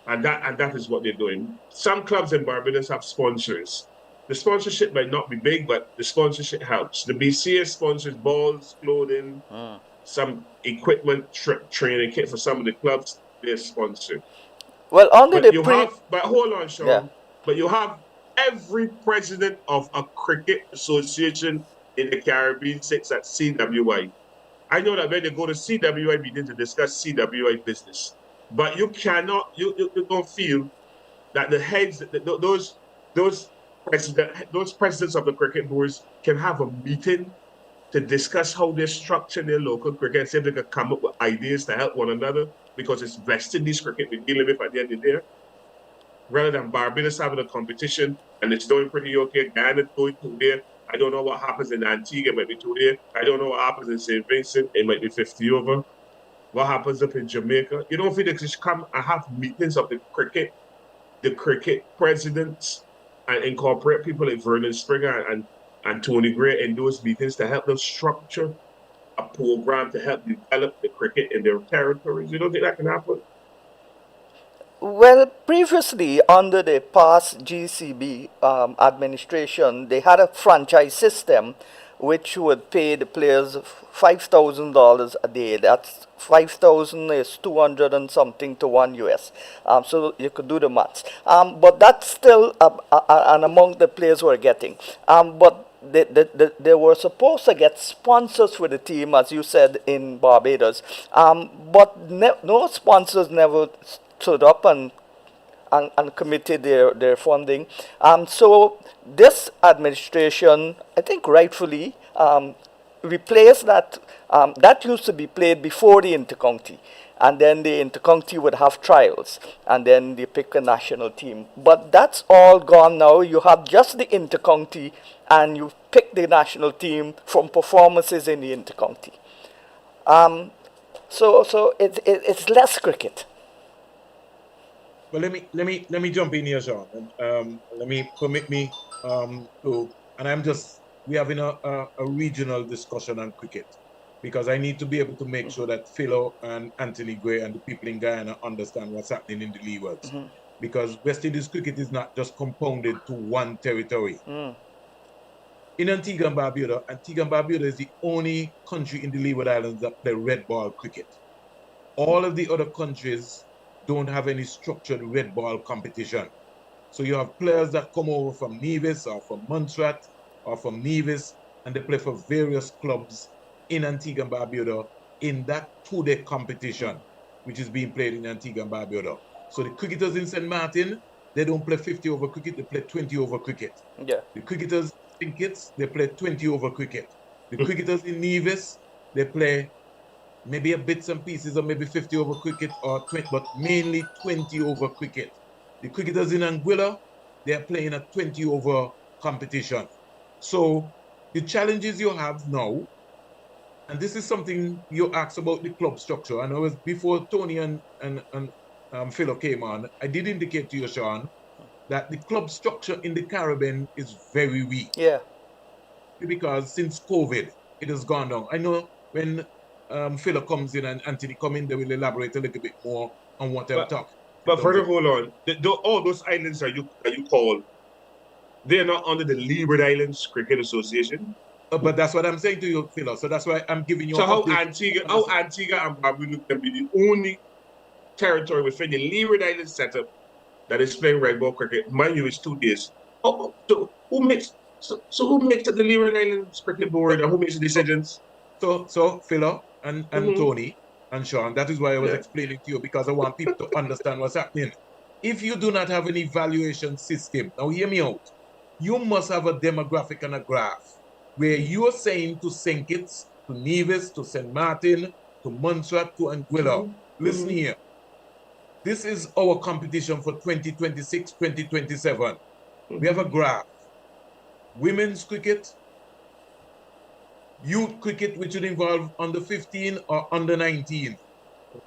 And that is what they're doing. Some clubs in Barbados have sponsors. The sponsorship might not be big, but the sponsorship helps. The BCA sponsors balls, clothing, some equipment, training kit for some of the clubs they're sponsored. Well, under But the but hold on, Sean. Yeah. But you have every president of a cricket association in the Caribbean sits at CWI. I know that when they go to CWI meeting to discuss CWI business, but you cannot, you don't feel that the heads, those presidents of the cricket boards can have a meeting to discuss how they structure their local cricket and see if they can come up with ideas to help one another because it's West Indies cricket we're dealing with at the end of the day. Rather than Barbados having a competition and it's doing pretty okay, Guyana doing too there. I don't know what happens in Antigua, it might be too there. I don't know what happens in St. Vincent, it might be 50 over. What happens up in Jamaica? You don't feel they just come and have meetings of the cricket presidents and incorporate people like Vernon Springer and Tony Gray in those meetings to help them structure a program to help develop the cricket in their territories. You don't think that can happen? Well, previously, under the past GCB administration, they had a franchise system which would pay the players $5,000 a day. That's 5,000 is 200 and something to $1 US. So you could do the maths. But that's still an amount the players were getting. But they were supposed to get sponsors for the team, as you said, in Barbados. But no sponsors never stood up and committed their funding. So this administration, I think rightfully, replaced that. That used to be played before the intercounty. And then the intercounty would have trials. And then they pick a national team. But that's all gone now. You have just the intercounty and you pick the national team from performances in the intercounty. So it's less cricket. Well, let me jump in here, Sean. Let me permit me to, and we're having a regional discussion on cricket because I need to be able to make sure that Philo and Anthony Gray and the people in Guyana understand what's happening in the leewards. Because West Indies cricket is not just compounded to one territory. In Antigua and Barbuda is the only country in the Leeward Islands that play red ball cricket. All of the other countries don't have any structured red ball competition. So you have players that come over from Nevis or from Montserrat or from Nevis and they play for various clubs in Antigua and Barbuda in that 2-day competition, which is being played in Antigua and Barbuda. So the cricketers in St. Martin, they don't play 50 over cricket, they play 20 over cricket. Yeah. The cricketers in Kitts, they play 20 over cricket. The cricketers in Nevis, they play maybe a bits and pieces or maybe 50 over cricket or 20, but mainly 20 over cricket. The cricketers in Anguilla, they are playing a 20 over competition. So the challenges you have now, and this is something you asked about the club structure. And I was before Tony and Philo came on, I did indicate to you, Sean, that the club structure in the Caribbean is very weak. Yeah. Because since COVID, it has gone down. I know when Philo comes in and Anthony come in, they will elaborate a little bit more on what they'll talk. But further, hold on. All those islands that you call, they're not under the Leeward Islands Cricket Association. But that's what I'm saying to you, Philo. So that's why I'm giving you. So how Antigua and Barbuda can be the only territory within the Leeward Islands setup that is playing red ball cricket? Mind you, it's 2 days. So who makes the Leeward Islands Cricket Board and who makes the decisions? So Philo and Tony and Sean, that is why I was explaining to you, because I want people to understand what's happening. If you do not have an evaluation system, now hear me out, you must have a demographic and a graph where you're saying to St. Kitts, to Nevis, to St. Martin, to Montserrat, to Anguilla, listen here. This is our competition for 2026, 2027. We have a graph. Women's cricket, youth cricket, which would involve under 15 or under 19.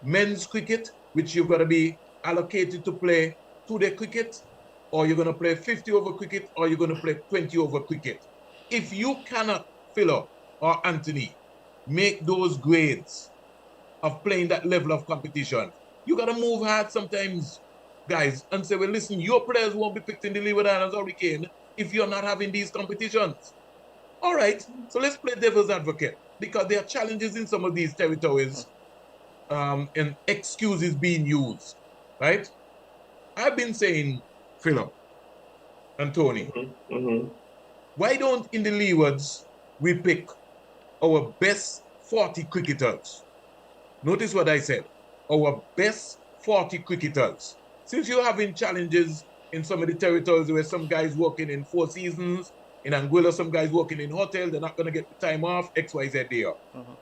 Men's cricket, which you've got to be allocated to play 2-day cricket, or you're going to play 50 over cricket, or you're going to play 20 over cricket. If you cannot, Philo or Anthony, make those grades, of playing that level of competition. You got to move hard sometimes, guys, and say, well, listen, your players won't be picked in the Leeward Islands Hurricane if you're not having these competitions. All right, so let's play devil's advocate, because there are challenges in some of these territories and excuses being used, right? I've been saying, Philip and Tony, why don't in the Leewards we pick our best 40 cricketers? Notice what I said, our best 40 cricketers. Since you're having challenges in some of the territories where some guys working in 4 seasons, in Anguilla, some guys working in hotel, they're not going to get the time off, X, Y, Z there.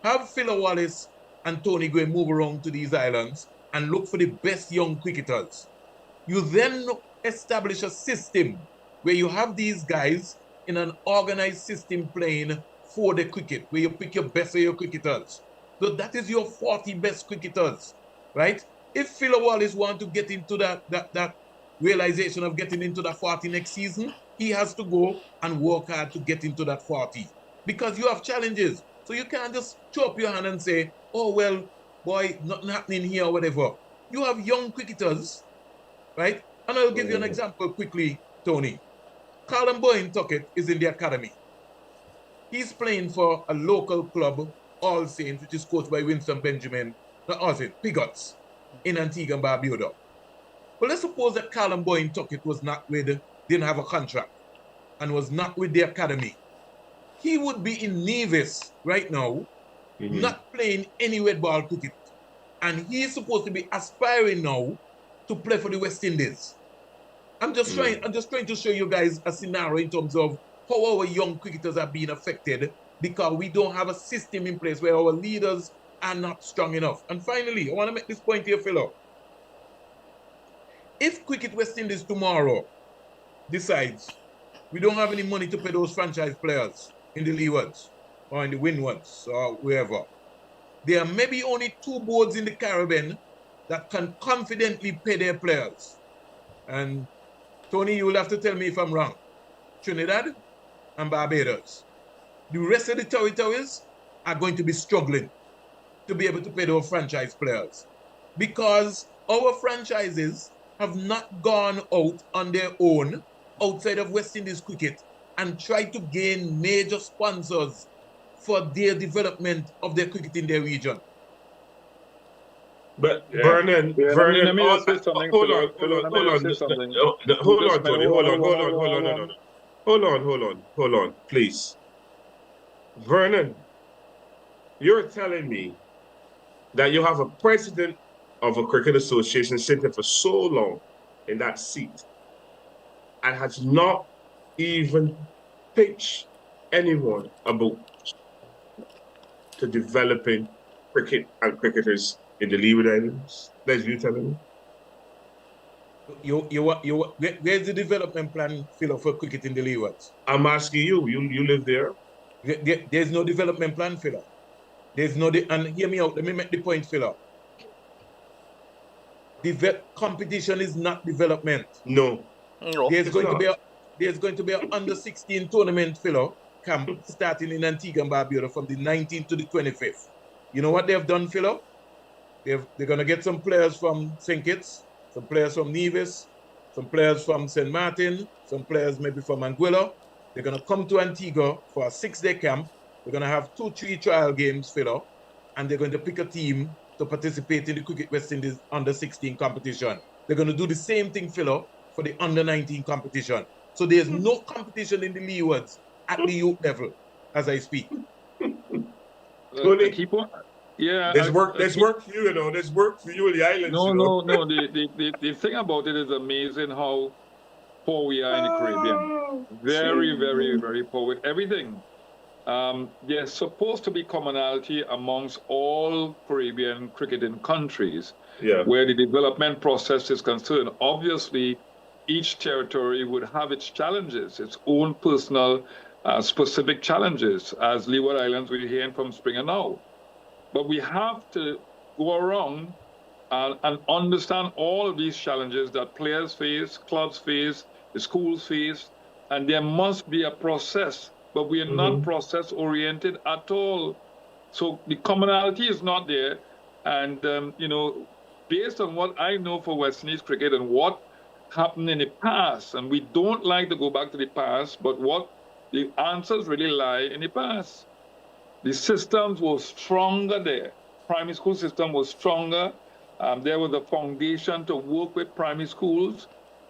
Have Phil Wallace and Tony go and move around to these islands and look for the best young cricketers. You then establish a system where you have these guys in an organized system playing for the cricket, where you pick your best of your cricketers. So that is your 40 best cricketers, right? If Phil Wallace want to get into that realization of getting into that 40 next season, he has to go and work hard to get into that 40, because you have challenges. So you can't just throw up your hand and say, oh, well, boy, nothing happening here or whatever. You have young cricketers, right? And I'll give you an example quickly, Tony. Colin Boyne Tuckett is in the academy. He's playing for a local club, All Saints, which is coached by Winston Benjamin, Pigots, in Antigua and Barbuda. But let's suppose that Colin Boyne Tuckett was not didn't have a contract and was not with the academy. He would be in Nevis right now, not playing any red ball cricket. And he's supposed to be aspiring now to play for the West Indies. I'm just trying to show you guys a scenario in terms of how our young cricketers are being affected because we don't have a system in place where our leaders are not strong enough. And finally, I want to make this point here, Philo. If Cricket West Indies tomorrow decides we don't have any money to pay those franchise players in the Leewards or in the Windwards or wherever, there are maybe only 2 boards in the Caribbean that can confidently pay their players. And Tony, you will have to tell me if I'm wrong. Trinidad and Barbados. The rest of the territories are going to be struggling to be able to pay those franchise players because our franchises have not gone out on their own outside of West Indies cricket and tried to gain major sponsors for their development of their cricket in their region. But Vernon, let me say something. Hold on, Tony. Hold on, please. Vernon, you're telling me that you have a president of a cricket association sitting for so long in that seat and has not even pitched anyone about to developing cricket and cricketers in the Leeward Islands? That's you telling me? Where's the development plan, Philo, for cricket in the Leewards? I'm asking you. You live there. There's no development plan, Philo. There's no, and hear me out. Let me make the point, Philo. Competition is not development. No. There's going to be an under-16 tournament, Philo, camp starting in Antigua and Barbuda from the 19th to the 25th. You know what they've done, Philo? They're going to get some players from St. Kitts, some players from Nevis, some players from St. Martin, some players maybe from Anguilla. They're going to come to Antigua for a 6-day camp. They're going to have 2-3 trial games, Philo, and they're going to pick a team to participate in the Cricket West Indies under-16 competition. They're going to do the same thing, Philo, for the under-19 competition. So there's no competition in the Leewards at the youth level as I speak. Keep on. Yeah, there's work for you, There's work for you in the islands. No. The thing about it is amazing how poor we are in the Caribbean. Very, very, very poor with everything. There's supposed to be commonality amongst all Caribbean cricketing countries where the development process is concerned. Obviously, each territory would have its challenges, its own personal specific challenges, as Leeward Islands we're hearing from Springer now. But we have to go around and understand all of these challenges that players face, clubs face, the schools face, and there must be a process, but we are not process-oriented at all. So the commonality is not there. And, based on what I know for West Indies cricket and what happened in the past, and we don't like to go back to the past, but what the answers really lie in the past. The systems were stronger there. Primary school system was stronger. There was a foundation to work with primary schools,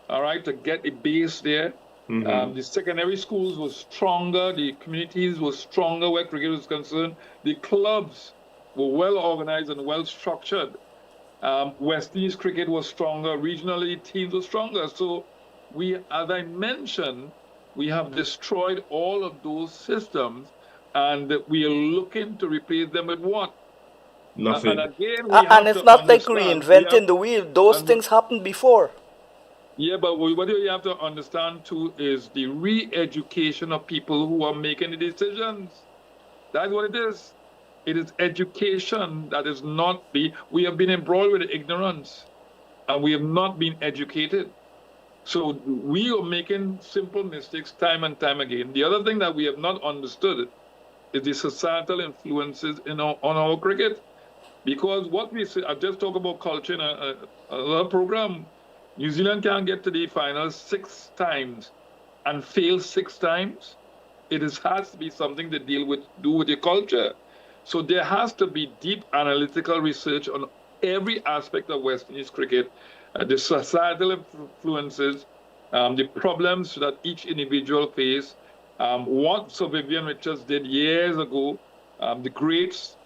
all right, to get a base there. The secondary schools were stronger. The communities were stronger where cricket was concerned. The clubs were well organized and well structured. West Indies cricket was stronger. Regionally, teams were stronger. So we, as I mentioned, we have destroyed all of those systems, and we are looking to replace them with what? Nothing. And again, and it's not like reinventing the wheel. Those things happened before. Yeah, but what you have to understand too is the re-education of people who are making the decisions. That's what it is. It is education that is not we have been embroiled with ignorance, and we have not been educated. So we are making simple mistakes time and time again. The other thing that we have not understood is the societal influences on our cricket. Because what we say, I just talk about culture in a program. New Zealand can't get to the finals 6 times and fail 6 times. It has to be something to do with your culture. So there has to be deep analytical research on every aspect of West Indies cricket, the societal influences, the problems that each individual face, what Sir Vivian Richards did years ago, the greats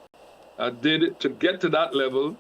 did to get to that level,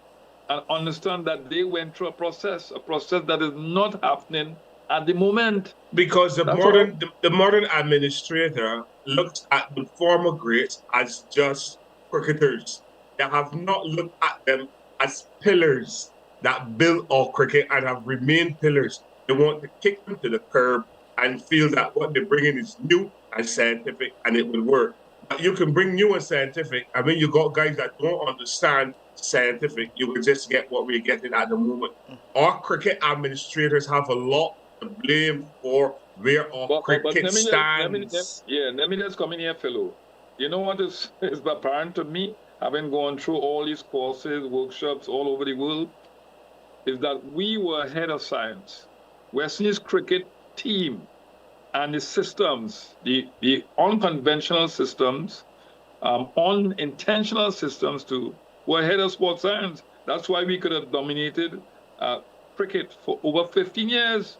and understand that they went through a process that is not happening at the moment. Because the modern administrator looks at the former greats as just cricketers. They have not looked at them as pillars that built our cricket and have remained pillars. They want to kick them to the curb and feel that what they're bringing is new and scientific and it will work. But you can bring new and scientific, and when you got guys that don't understand scientific, you will just get what we're getting at the moment. Our cricket administrators have a lot to blame for where our cricket stands. Let me just come in here, fellow. You know what is apparent to me, having gone through all these courses, workshops all over the world, is that we were ahead of science. West Indies cricket team and the systems, the unconventional systems, unintentional systems too, were ahead of sports science. That's why we could have dominated cricket for over 15 years,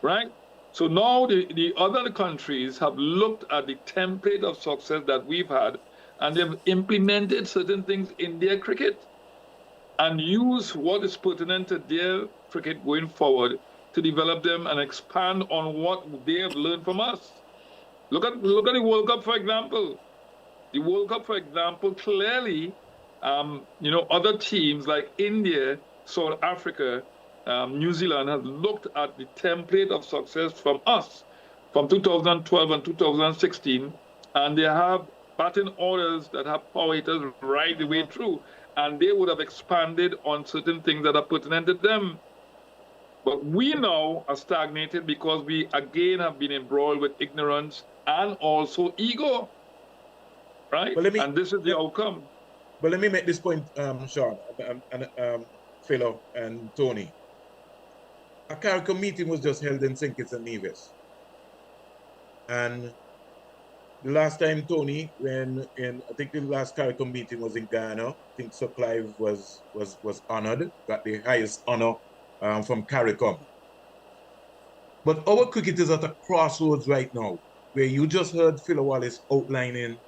right? So now the other countries have looked at the template of success that we've had, and they've implemented certain things in their cricket and use what is pertinent to their cricket going forward to develop them and expand on what they have learned from us. Look at the World Cup, for example. The World Cup, for example, clearly, other teams like India, South Africa, New Zealand have looked at the template of success from us from 2012 and 2016, and they have batting orders that have power hitters right the way through, and they would have expanded on certain things that are pertinent to them. But we now are stagnated because we again have been embroiled with ignorance and also ego, right? And this is the outcome. But let me make this point, Sean, and Philo and Tony. A CARICOM meeting was just held in St. Kitts and Nevis. And the last time, Tony, I think the last CARICOM meeting was in Guyana. I think Sir Clive was honored, got the highest honor from CARICOM. But our cricket is at a crossroads right now, where you just heard Philo Wallace outlining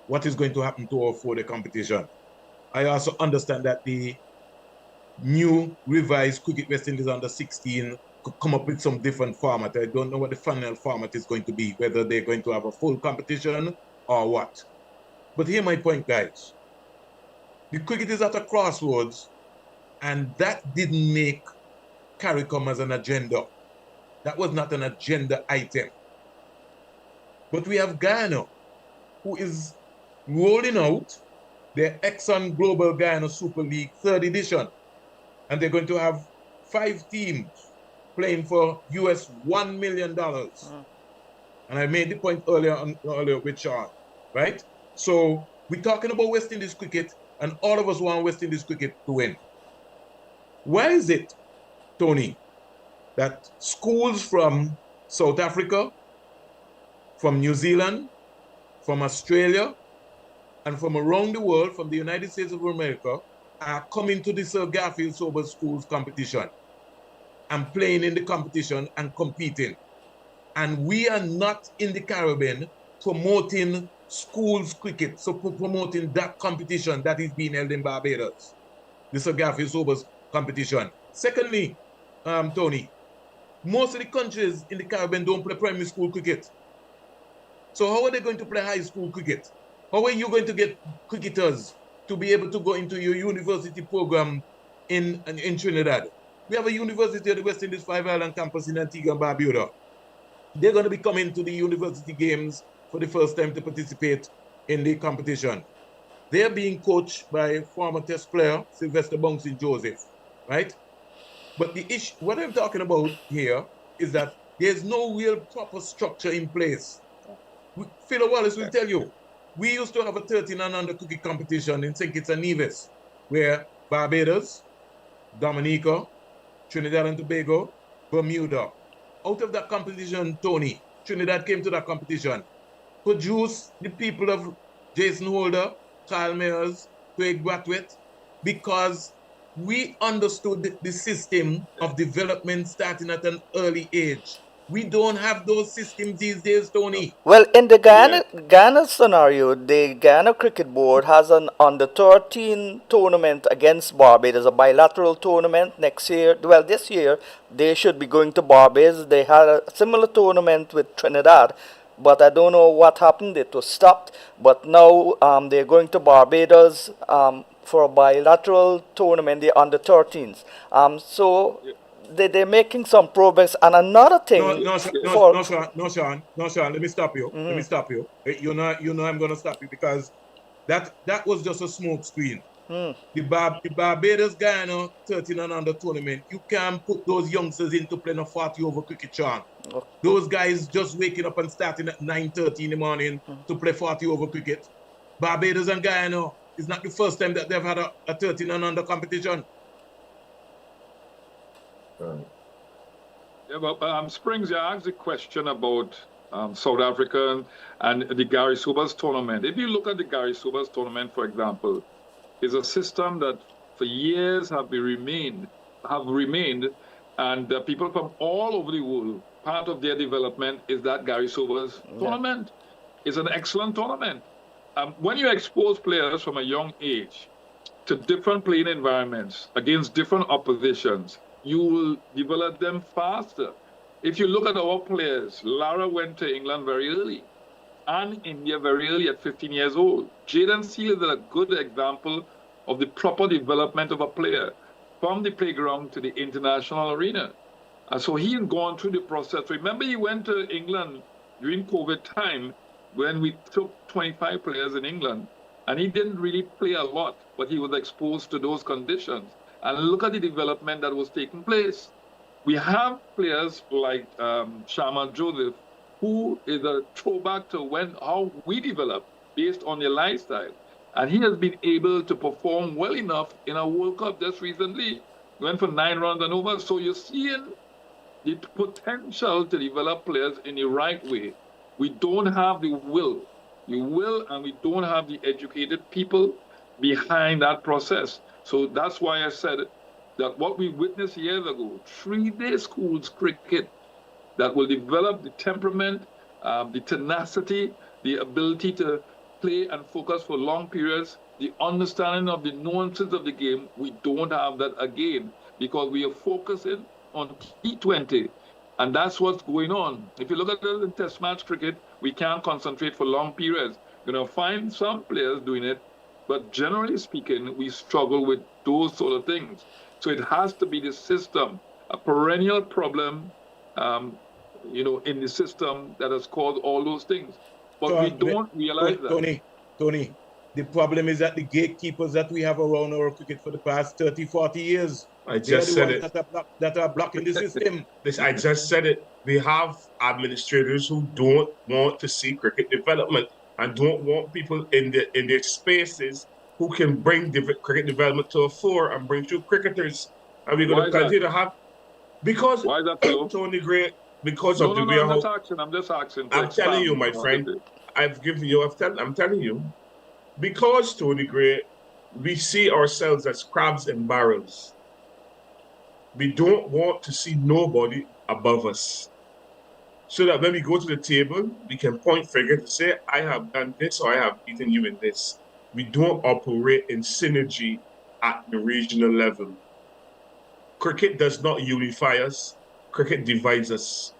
what is going to happen to our 4-day competition. I also understand that the new revised Cricket West Indies under 16 could come up with some different format. I don't know what the final format is going to be, whether they're going to have a full competition or what. But here's my point, guys. The cricket is at a crossroads, and that didn't make CARICOM as an agenda. That was not an agenda item. But we have Guyana, who is rolling out their Exxon Global Guyana Super League 3rd edition. And they're going to have 5 teams playing for US $1 million. And I made the point earlier with Sean, right? So we're talking about West Indies cricket and all of us want West Indies cricket to win. Why is it, Tony, that schools from South Africa, from New Zealand, from Australia, and from around the world, from the United States of America, are coming to the Sir Garfield Sobers Schools competition and playing in the competition and competing? And we are not in the Caribbean promoting schools cricket, so promoting that competition that is being held in Barbados, the Sir Garfield Sobers competition. Secondly, Tony, most of the countries in the Caribbean don't play primary school cricket. So how are they going to play high school cricket? How are you going to get cricketers to be able to go into your university program in Trinidad? We have a university at the West Indies Five Island campus in Antigua and Barbuda. They're going to be coming to the university games for the first time to participate in the competition. They're being coached by former Test player Sylvester Bouncing Joseph, right? But the issue, what I'm talking about here is that there's no real proper structure in place. Phil Wallace will tell you, we used to have a 13 and under cricket competition in St. Kitts and Nevis, where Barbados, Dominica, Trinidad and Tobago, Bermuda. Out of that competition, Tony, Trinidad came to that competition, produced the people of Jason Holder, Kyle Mayers, Craig Brathwaite, because we understood the system of development starting at an early age. We don't have those systems these days, Tony. Well, in the Ghana scenario, the Ghana Cricket Board has an under 13 tournament against Barbados, a bilateral tournament next year. Well, this year they should be going to Barbados. They had a similar tournament with Trinidad, but I don't know what happened. It was stopped. But now they're going to Barbados for a bilateral tournament, the under 13s. So they're making some progress. And another thing... Sean, let me stop you. Let me stop you. You know I'm going to stop you because that was just a smoke screen. The Barbados Guyana 13 and under tournament, you can't put those youngsters into playing a 40 over cricket chant. Those guys just waking up and starting at 9:30 in the morning to play 40 over cricket. Barbados and Guyana is not the first time that they've had a 13 and under competition. Yeah, but Springs, you asked a question about South Africa and the Gary Sobers tournament. If you look at the Gary Sobers tournament, for example, it's a system that for years have remained, and people from all over the world, part of their development is that Gary Sobers tournament. It's an excellent tournament. When you expose players from a young age to different playing environments against different oppositions, you will develop them faster. If you look at our players, Lara went to England very early and India very early at 15 years old. Jaden Seal is a good example of the proper development of a player from the playground to the international arena. And so he had gone through the process. Remember, he went to England during COVID time when we took 25 players in England, and he didn't really play a lot, but he was exposed to those conditions. And look at the development that was taking place. We have players like Sharma Joseph, who is a throwback to how we developed based on their lifestyle. And he has been able to perform well enough in a World Cup just recently. Went for 9 runs and over. So you're seeing the potential to develop players in the right way. We don't have the will. And we don't have the educated people behind that process. So that's why I said that what we witnessed years ago, 3-day schools cricket that will develop the temperament, the tenacity, the ability to play and focus for long periods, the understanding of the nuances of the game, we don't have that again because we are focusing on T20. And that's what's going on. If you look at the test match cricket, we can't concentrate for long periods. You're going to find some players doing it, but generally speaking, we struggle with those sort of things. So it has to be the system, a perennial problem, in the system that has caused all those things. But we don't realize that. Tony, the problem is that the gatekeepers that we have around our cricket for the past 30, 40 years, I just said it. That are blocking the system. I just said it. We have administrators who don't want to see cricket development and don't want people in their spaces who can bring cricket development to a fore and bring through cricketers. And we're going to continue to have, because why is that so? Tony Gray, because of the way I'm just asking. I'm telling you, my friend, I'm telling you, because Tony Gray, we see ourselves as crabs in barrels. We don't want to see nobody above us. So that when we go to the table, we can point figure to say, I have done this or I have beaten you in this. We don't operate in synergy at the regional level. Cricket does not unify us. Cricket divides us.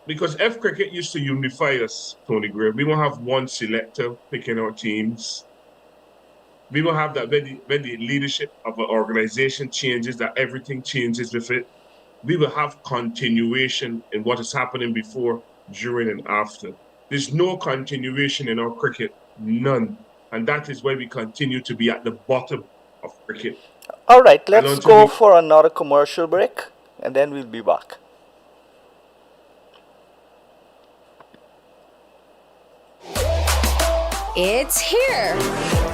Because if cricket used to unify us, Tony Gray, we won't have one selector picking our teams. We will have that when the leadership of an organization changes, that everything changes with it. We will have continuation in what is happening before, during, and after. There's no continuation in our cricket, none. And that is why we continue to be at the bottom of cricket. All right, let's go for another commercial break, and then we'll be back. It's here!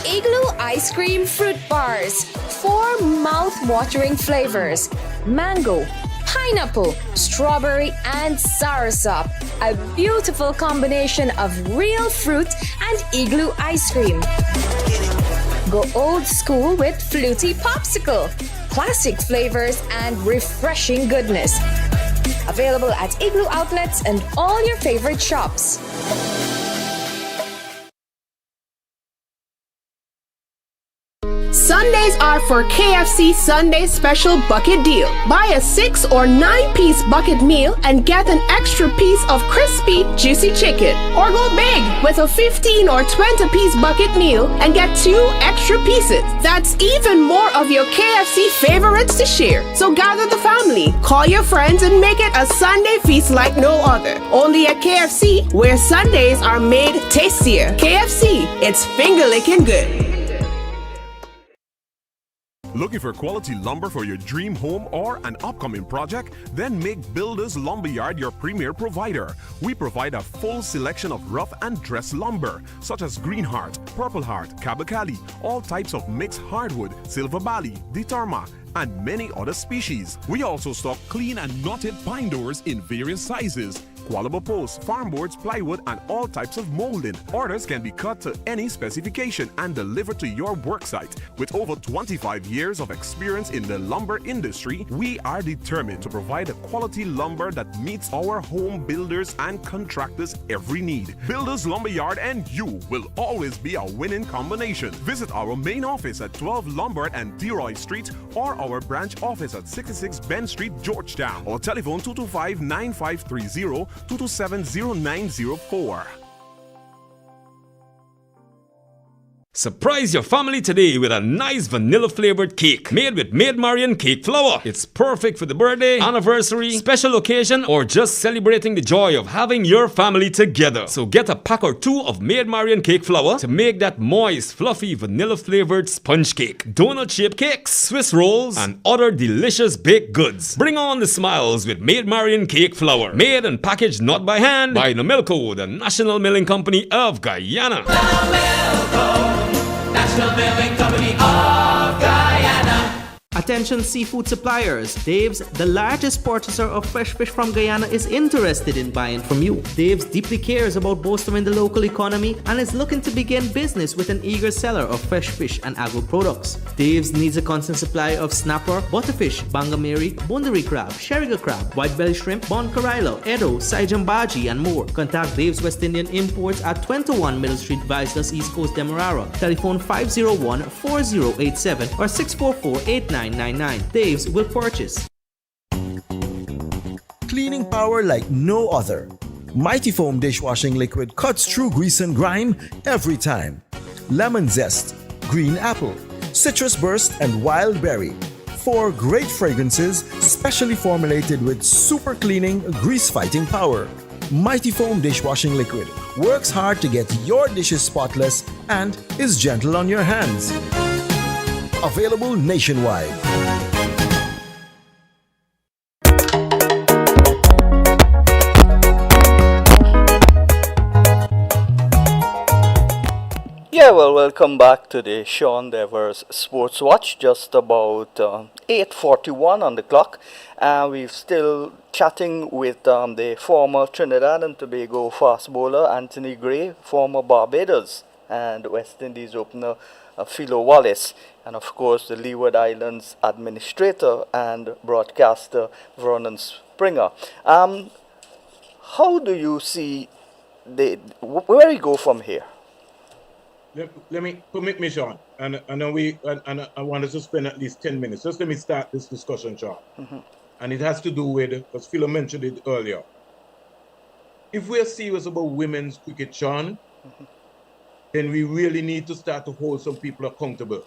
Igloo Ice Cream Fruit Bars. 4 mouth-watering flavors. Mango, pineapple, strawberry, and soursop. A beautiful combination of real fruit and Igloo ice cream. Go old school with Fruity Popsicle. Classic flavors and refreshing goodness. Available at Igloo outlets and all your favorite shops. Sundays are for KFC Sunday Special Bucket Deal. Buy a 6 or 9-piece bucket meal and get an extra piece of crispy, juicy chicken. Or go big with a 15 or 20-piece bucket meal and get 2 extra pieces. That's even more of your KFC favorites to share. So gather the family, call your friends, and make it a Sunday feast like no other. Only at KFC, where Sundays are made tastier. KFC, it's finger-licking good. Looking for quality lumber for your dream home or an upcoming project? Then make Builders Lumberyard your premier provider. We provide a full selection of rough and dress lumber, such as Green Heart, Purple Heart, Kabakali, all types of mixed hardwood, Silver Bali, Ditarma, and many other species. We also stock clean and knotted pine doors in various sizes, Qualable posts, farm boards, plywood, and all types of molding. Orders can be cut to any specification and delivered to your worksite. With over 25 years of experience in the lumber industry, we are determined to provide a quality lumber that meets our home builders and contractors' every need. Builders Lumberyard and you will always be a winning combination. Visit our main office at 12 Lombard and Deroy Street or our branch office at 66 Ben Street, Georgetown, or telephone 225-9530 227-0904. Surprise your family today with a nice vanilla flavored cake made with Maid Marian cake flour. It's perfect for the birthday, anniversary, special occasion, or just celebrating the joy of having your family together. So get a pack or two of Maid Marian cake flour to make that moist, fluffy, vanilla flavored sponge cake, donut shaped cakes, Swiss rolls, and other delicious baked goods. Bring on the smiles with Maid Marian cake flour. Made and packaged not by hand by Nomilco, the National Milling Company of Guyana. National Milling Company of Guyana. Attention seafood suppliers, Dave's, the largest purchaser of fresh fish from Guyana, is interested in buying from you. Dave's deeply cares about bolstering the local economy and is looking to begin business with an eager seller of fresh fish and agro products. Dave's needs a constant supply of snapper, butterfish, bangameri, bundari crab, sheriga crab, white belly shrimp, bon carilo, edo, saijambaji, and more. Contact Dave's West Indian Imports at 21 Middle Street, Viceless, East Coast, Demerara. Telephone 501-4087 or 644-8999. Dave's will purchase. Cleaning power like no other. Mighty Foam dishwashing liquid cuts through grease and grime every time. Lemon zest, green apple, citrus burst, and wild berry. 4 great fragrances specially formulated with super cleaning, grease fighting power. Mighty Foam dishwashing liquid works hard to get your dishes spotless and is gentle on your hands. Available nationwide. Yeah, well, welcome back to the Sean Devers Sports Watch. Just about 8:41 on the clock. We're still chatting with the former Trinidad and Tobago fast bowler Anthony Gray, former Barbados and West Indies opener Philo Wallace, and of course the Leeward Islands administrator and broadcaster Vernon Springer. How do you see where we go from here? Let me permit me, Sean, and I want us to spend at least 10 minutes. Just let me start this discussion, Sean. Mm-hmm. And it has to do with, because Philo mentioned it earlier. If we're serious about women's cricket, Sean, then we really need to start to hold some people accountable.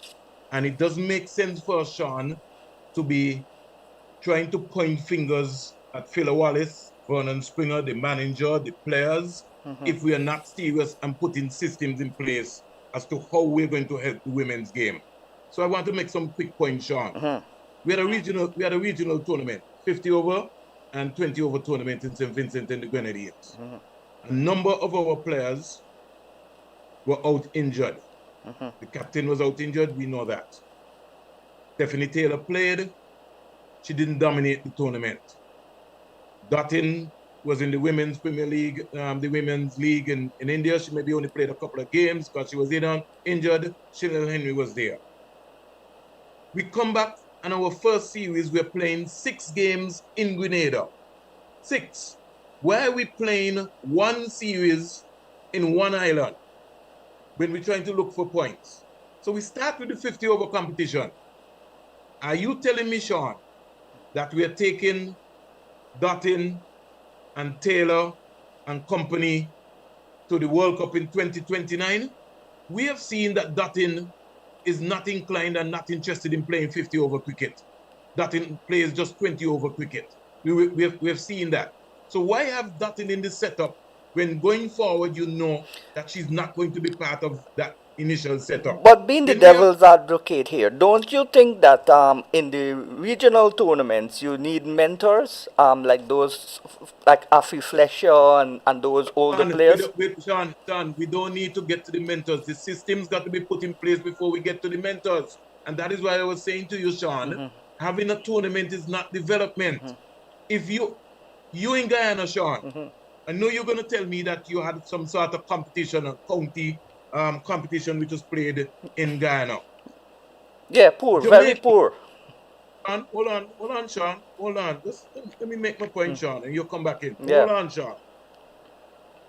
And it doesn't make sense for us, Sean, to be trying to point fingers at Philo Wallace, Vernon Springer, the manager, the players, if we are not serious and putting systems in place as to how we're going to help the women's game. So I want to make some quick points, Sean. We had a regional tournament, 50 over and 20 over tournament in St. Vincent and the Grenadines. A number of our players were out injured. The captain was out injured, we know that. Stephanie Taylor played, she didn't dominate the tournament. Dottin was in the Women's Premier League, the Women's League in India. She maybe only played a couple of games because she was injured. Chanel Henry was there. We come back, and our first series, we're playing 6 games in Grenada. 6. Why are we playing one series in one island when we're trying to look for points? So we start with the 50 over competition. Are you telling me, Sean, that we're taking Dottin and Taylor and company to the World Cup in 2029? We have seen that Dottin is not inclined and not interested in playing 50 over cricket. Dottin plays just 20 over cricket. We have seen that. So why have Dottin in the setup when going forward you know that she's not going to be part of that initial setup? But being the devil's advocate here, don't you think that in the regional tournaments you need mentors like those like Afi Fletcher and those older players? Sean, we don't need to get to the mentors. The system's got to be put in place before we get to the mentors. And that is why I was saying to you, Sean, having a tournament is not development. If you in Guyana, Sean, I know you're going to tell me that you had some sort of competition, a county competition which was played in Guyana. Yeah, poor, very poor. Hold on, Sean. Hold on. Just let me make my point, Sean, and you'll come back in. Yeah. Hold on, Sean.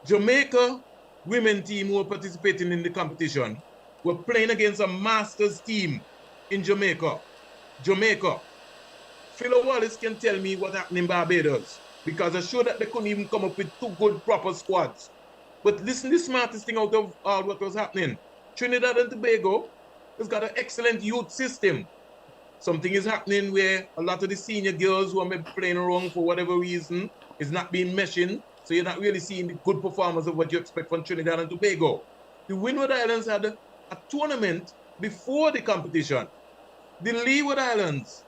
Jamaica women team who were participating in the competition were playing against a Masters team in Jamaica. Philo Wallace can tell me what happened in Barbados, because I'm sure that they couldn't even come up with 2 good proper squads. But listen, the smartest thing out of all what was happening. Trinidad and Tobago has got an excellent youth system. Something is happening where a lot of the senior girls who are maybe playing around for whatever reason is not being meshing. So you're not really seeing the good performance of what you expect from Trinidad and Tobago. The Windward Islands had a tournament before the competition. The Leeward Islands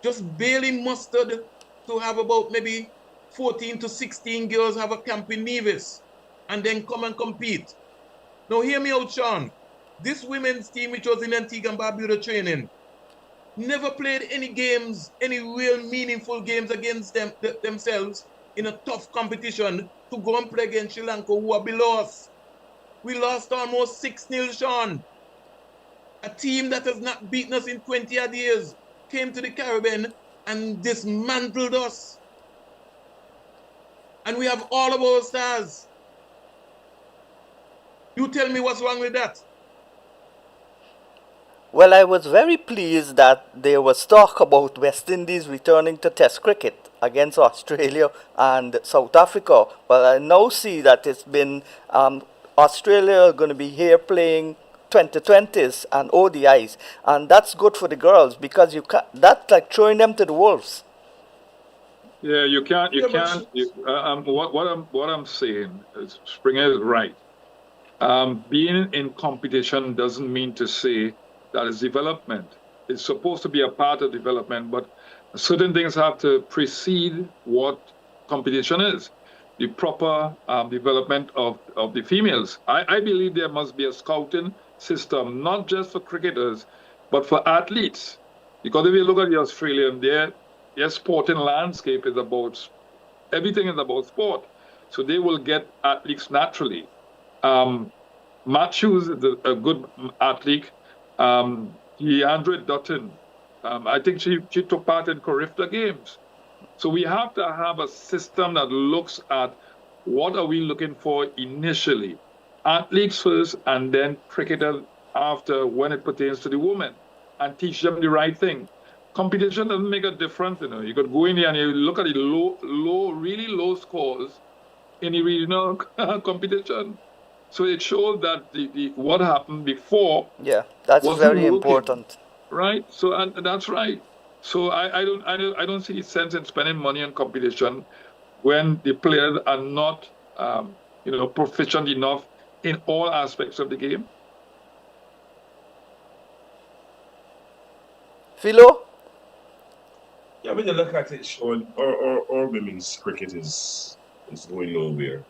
just barely mustered to have about maybe 14 to 16 girls have a camp in Nevis and then come and compete. Now hear me out, Sean. This women's team, which was in Antigua and Barbuda training, never played any games, any real meaningful games against themselves in a tough competition to go and play against Sri Lanka, who are below us. We lost almost 6-0, Sean. A team that has not beaten us in 20 odd years came to the Caribbean and dismantled us. And we have all of our stars. You tell me what's wrong with that. Well, I was very pleased that there was talk about West Indies returning to Test cricket against Australia and South Africa. Well, I now see that it's been Australia going to be here playing 2020s and ODIs, and that's good for the girls because that's like throwing them to the wolves. Yeah, you can't. What I'm saying is, Springer is right. Being in competition doesn't mean to say that is development. It's supposed to be a part of development, but certain things have to precede what competition is. the proper development of the females. I believe there must be a scouting system, not just for cricketers, but for athletes. Because if you look at the Australian, their sporting landscape is about, everything is about sport. So they will get athletes naturally. Matthews is a good athlete. Deandre Dutton, I think she took part in Carifta Games. So we have to have a system that looks at what are we looking for initially. Athletes first and then cricketers after when it pertains to the women, and teach them the right thing. Competition doesn't make a difference, you know. You could go in there and you look at the really low scores in the regional competition. So it shows that the what happened before. Yeah, that's wasn't very working, important. right? So and that's right. So I don't see sense in spending money on competition when the players are not proficient enough in all aspects of the game. Philo? Yeah, when you look at it, Sean, our women's cricket is going nowhere.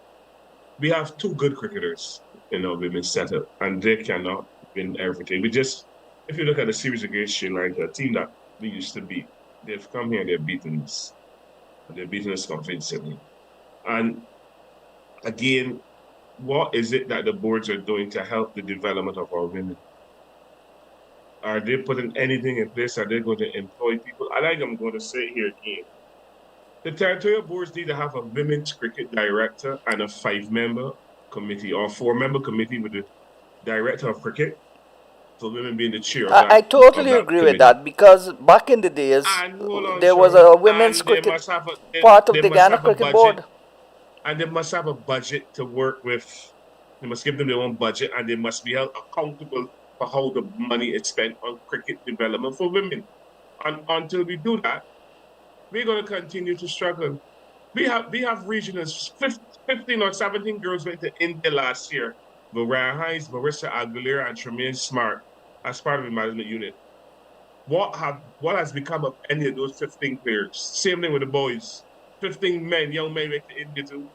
We have two good cricketers in our women's setup, and they cannot win everything. If you look at the series against Sri Lanka, a team that we used to beat, they've come here and they've beaten us. They've beaten us convincingly. And again, what is it that the boards are doing to help the development of our women? Are they putting anything in place? Are they going to employ people? I'm going to say here again, the territorial boards need to have a women's cricket director and a 5-member committee or 4-member committee with the director of cricket, for women being the chair. I totally agree with that, because back in the days, there was a women's cricket part of the Guyana Cricket Board. And they must have a budget to work with. They must give them their own budget, and they must be held accountable for how the money is spent on cricket development for women. And until we do that, we're going to continue to struggle. We have regionals. 15 or 17 girls went to India last year. Mariah Hines, Marissa Aguilera, and Tremaine Smart as part of the management unit. What has become of any of those 15 players? Same thing with the boys. 15 young men went to India too.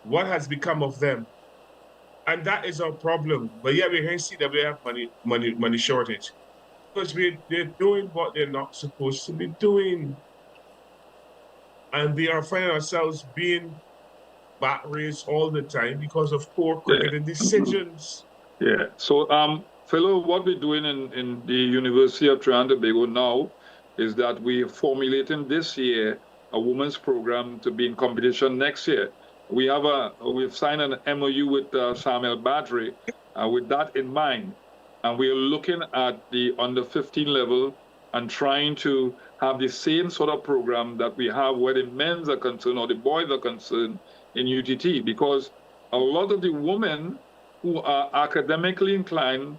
What has become of them? And that is our problem. But yeah, we're going to see that we have money shortage, because they're doing what they're not supposed to be doing. And we are finding ourselves being back raised all the time because of poor cricketing decisions. Yeah. So, Philo, what we're doing in the University of Trinidad and Tobago now is that we're formulating this year a women's program to be in competition next year. We've signed an MOU with Samuel Badri with that in mind, and we're looking at the under 15 level and trying to have the same sort of program that we have where the men's are concerned or the boys are concerned in UTT, because a lot of the women who are academically inclined,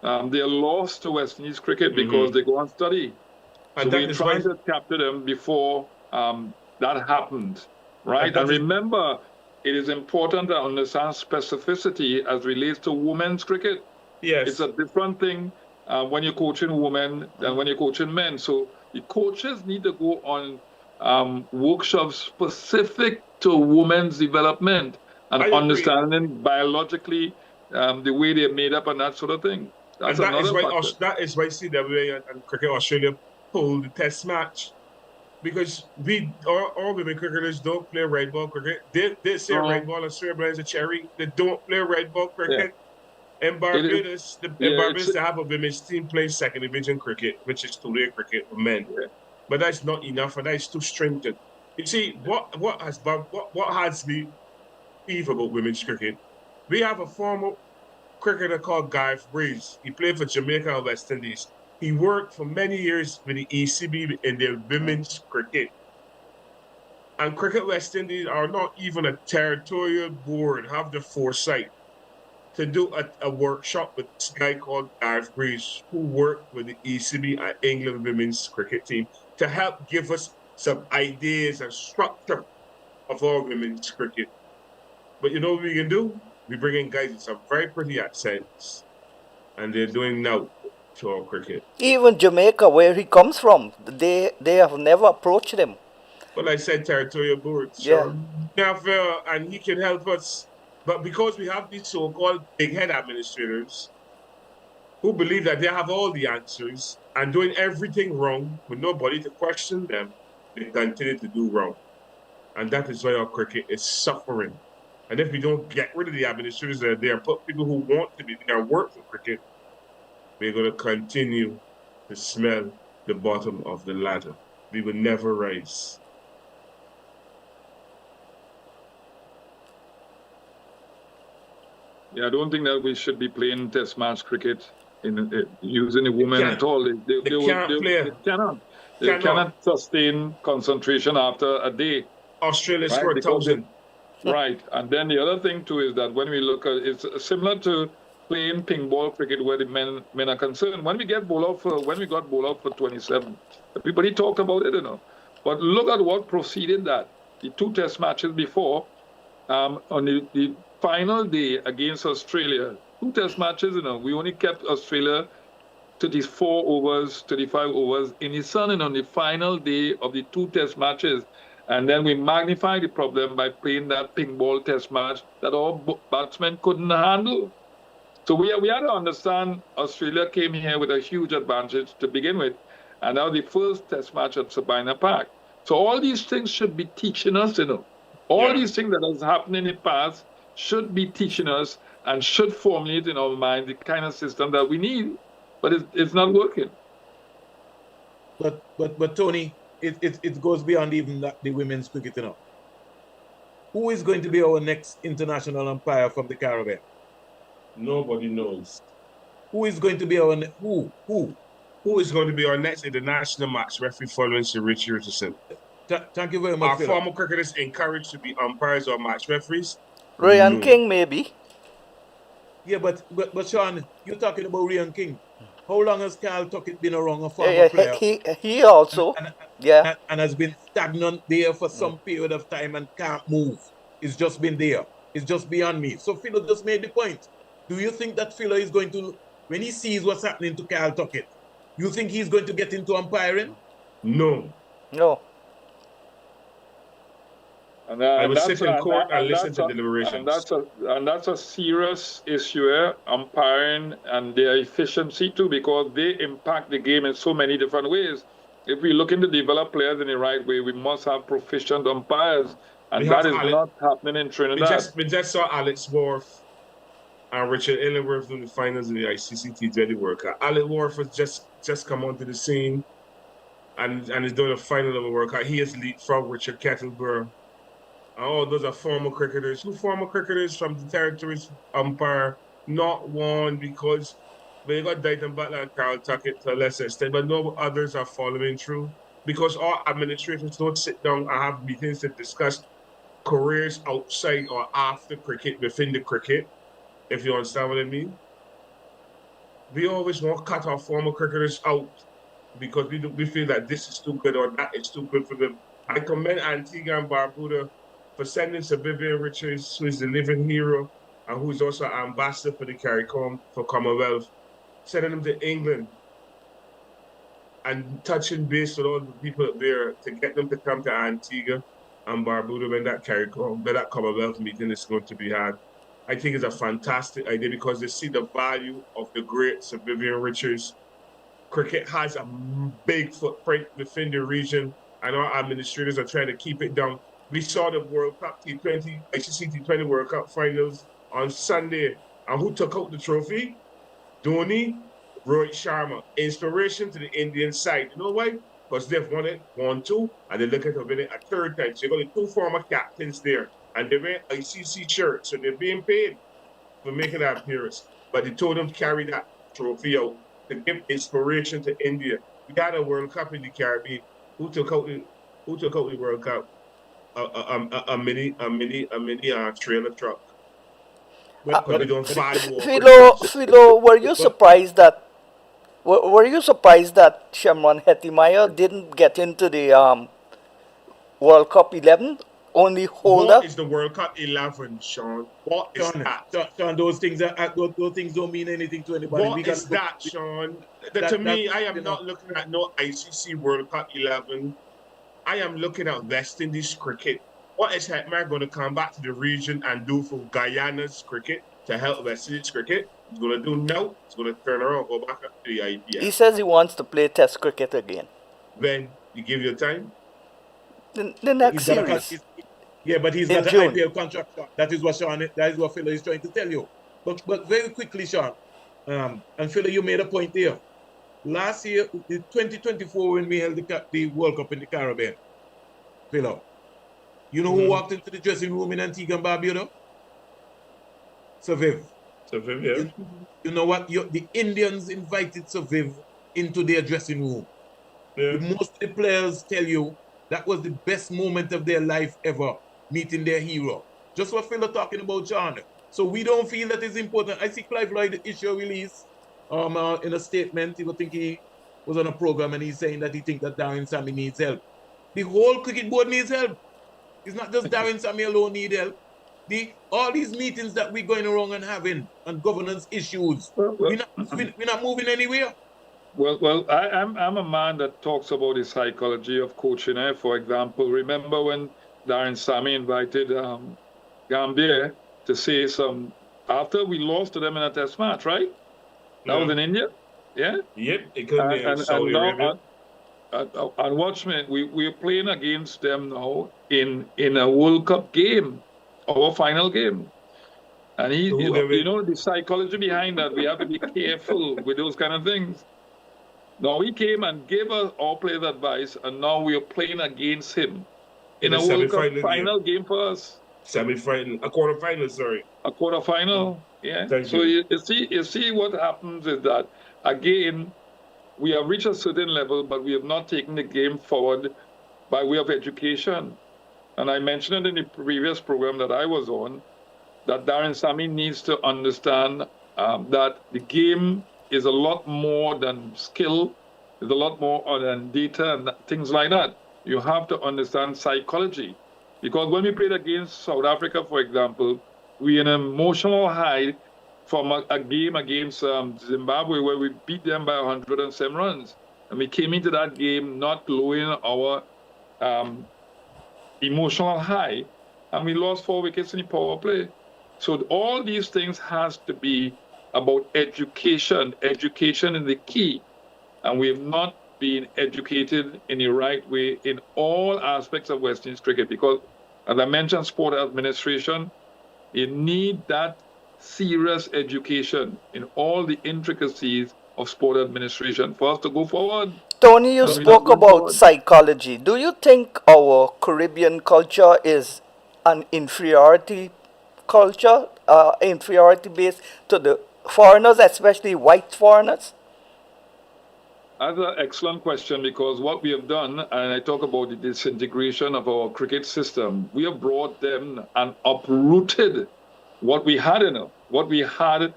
they're lost to West Indies cricket because they go and study. So we're trying to capture them before that happened, right? And remember, it is important to understand specificity as relates to women's cricket. Yes. It's a different thing when you're coaching women than when you're coaching men. So the coaches need to go on workshops specific to women's development and understanding biologically the way they're made up and that sort of thing. That's and that another is why factor. CWA and Cricket Australia pulled the test match, because all women cricketers don't play red ball cricket. They say red ball and cerebral is a cherry. They don't play red ball cricket. Yeah. In Barbados, they have a women's team play second division cricket, which is two-day cricket for men. Yeah. But that's not enough, and that's too stringent. You see, what has me peeved about women's cricket? We have a former cricketer called Guy Breeze. He played for Jamaica and West Indies. He worked for many years with the ECB in their women's cricket. And Cricket West Indies are not even a territorial board, have the foresight to do a workshop with this guy called Guy Breeze, who worked with the ECB and England women's cricket team to help give us some ideas and structure of our women's cricket. But you know what we can do? We bring in guys with some very pretty accents, and they're doing now to our cricket. Even Jamaica, where he comes from, they have never approached him. Well, I said territorial boards, Yeah. Sean. And he can help us. But because we have these so-called big head administrators who believe that they have all the answers and doing everything wrong with nobody to question them, they continue to do wrong. And that is why our cricket is suffering. And if we don't get rid of the administrators that are there, put people who want to be there and work for cricket, we're going to continue to smell the bottom of the ladder. We will never rise. Yeah, I don't think that we should be playing test match cricket using the women at all. They cannot sustain concentration after a day. Australia scored 1,000. Right. And then the other thing too is that when we look at it's similar to playing ping ball cricket where the men are concerned. When we got bowled out for 27, everybody talked about it, But look at what preceded that. The 2 test matches before, on the final day against Australia, 2 test matches, we only kept Australia 34 overs, 35 overs in the sun and on the final day of the 2 test matches. And then we magnified the problem by playing that ping ball test match that our batsmen couldn't handle. So we had to understand Australia came here with a huge advantage to begin with. And now the first test match at Sabina Park. So all these things should be teaching us, All these things that has happened in the past should be teaching us and should formulate in our mind the kind of system that we need. But it's not working. But Tony, it goes beyond even the women's cricket, Who is going to be our next international umpire from the Caribbean? Nobody knows. Who is going to be our who? Who is going to be our next international match referee following Sir Richie Richardson? Thank you very much. Are former cricketers encouraged to be umpires or match referees? Ryan King, maybe. Yeah, but Sean, you're talking about Ryan King. How long has Carl Tuckett been around a former player? He also, and has been stagnant there for some period of time and can't move. It's just been there. It's just beyond me. So Philo just made the point. Do you think that Philo is going to, when he sees what's happening to Carl Tuckett, you think he's going to get into umpiring? No. And, I will sit in court and listen to deliberations. And that's a serious issue here, umpiring and their efficiency too, because they impact the game in so many different ways. If we look into develop players in the right way, we must have proficient umpires, and that is not happening in Trinidad. We just saw Alex Worf and Richard Illingworth in the finals of the ICC T20 World Cup. Alex Worf has just come onto the scene and is doing a final of a World Cup. He has leapfrogged Richard Kettleborough. Oh, those are former cricketers. Who former cricketers from the territories umpire? Not one, because they got Dayton Butler and Carl Tuckett to a lesser extent, but no others are following through. Because our administrators don't sit down and have meetings to discuss careers outside or after cricket, within the cricket, if you understand what I mean. We always want to cut our former cricketers out because we feel that this is too good or that is too good for them. I commend Antigua and Barbuda for sending Sir Vivian Richards, who is the living hero and who is also an ambassador for the CARICOM for Commonwealth, sending them to England and touching base with all the people up there to get them to come to Antigua and Barbuda when that CARICOM, when that Commonwealth meeting is going to be had. I think it's a fantastic idea because they see the value of the great Sir Vivian Richards. Cricket has a big footprint within the region, and our administrators are trying to keep it down. We saw the World Cup T20, ICC T20 World Cup finals on Sunday. And who took out the trophy? Dhoni, Rohit Sharma. Inspiration to the Indian side. You know why? Because they've won it 1-2, and they're looking to win it a third time. So you've got the 2 former captains there, and they wear ICC shirts, so they're being paid for making that appearance. But they told them to carry that trophy out to give inspiration to India. We had a World Cup in the Caribbean. Who took out the World Cup? A mini trailer truck. But we don't Philo, were you surprised that Shamron Hettimeyer didn't get into the World Cup 11? Only holder? What is the World Cup 11, Sean? What is that? Sean, those things don't mean anything to anybody. What is that, Sean? To me, I am not looking at no ICC World Cup 11 I am looking at West Indies cricket. What is Hetman going to come back to the region and do for Guyana's cricket to help West Indies cricket? He's going to do now. He's going to turn around, go back up to the IPL. He says he wants to play Test cricket again. When you give your time? The next series. But he's got an IPL contract. That is what Philo is trying to tell you. But very quickly, Sean, and Philo, you made a point there. Last year, the 2024, when we held the World Cup in the Caribbean, Philo, you know who walked into the dressing room in Antigua and Barbuda? Saviv. Saviv, yeah. You know what? The Indians invited Saviv into their dressing room. Yeah. Most of the players tell you that was the best moment of their life ever, meeting their hero. Just what Phil talking about, John. So we don't feel that is important. I see Clive Lloyd issue a release in a statement. I think he was on a program and he's saying that he thinks that Darren Sammy needs help. The whole cricket board needs help. It's not just Darren Sammy alone need help. All these meetings that we're going around and having on governance issues, we're not moving anywhere. Well, I'm a man that talks about the psychology of coaching. For example, remember when Darren Sammy invited Gambia to say after we lost to them in a test match, right? That was in India, yeah? Yep, it could be in Saudi Arabia. And watch me, we're playing against them now in a World Cup game, our final game. And you know the psychology behind that, we have to be careful with those kind of things. Now he came and gave us our players advice, and now we are playing against him in a World Cup final game for us. Semi-final, a quarter-final, sorry. A quarter-final, yeah. So you see what happens is that, again, we have reached a certain level, but we have not taken the game forward by way of education. And I mentioned it in the previous program that I was on, that Darren Sammy needs to understand that the game is a lot more than skill, is a lot more than data and things like that. You have to understand psychology. Because when we played against South Africa, for example, we in an emotional high from a game against Zimbabwe where we beat them by 107 runs. And we came into that game not lowering our emotional high, and we lost 4 wickets in the power play. So all these things has to be about education. Education is the key. And we have not been educated in the right way in all aspects of West Indies cricket, because, as I mentioned, sport administration, you need that serious education in all the intricacies of sport administration for us to go forward. Tony, you spoke about psychology. Do you think our Caribbean culture is an inferiority culture, inferiority based to the foreigners, especially white foreigners? That's an excellent question, because what we have done, and I talk about the disintegration of our cricket system, we have brought them and uprooted what we had in it. What we had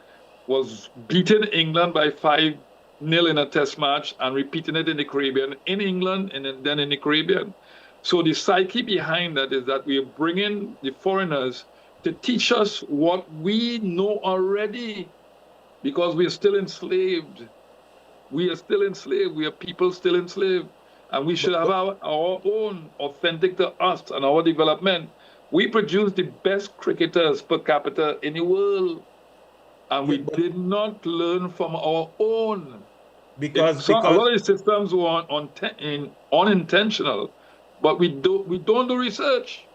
was beating England by 5-0 in a test match and repeating it in the Caribbean, in England and then in the Caribbean. So the psyche behind that is that we are bringing the foreigners to teach us what we know already, because we are still enslaved. We are still enslaved. We are people still enslaved. And we should have our own, authentic to us and our development. We produce the best cricketers per capita in the world. And we did not learn from our own. Because a lot of the systems were unintentional, but we don't do research.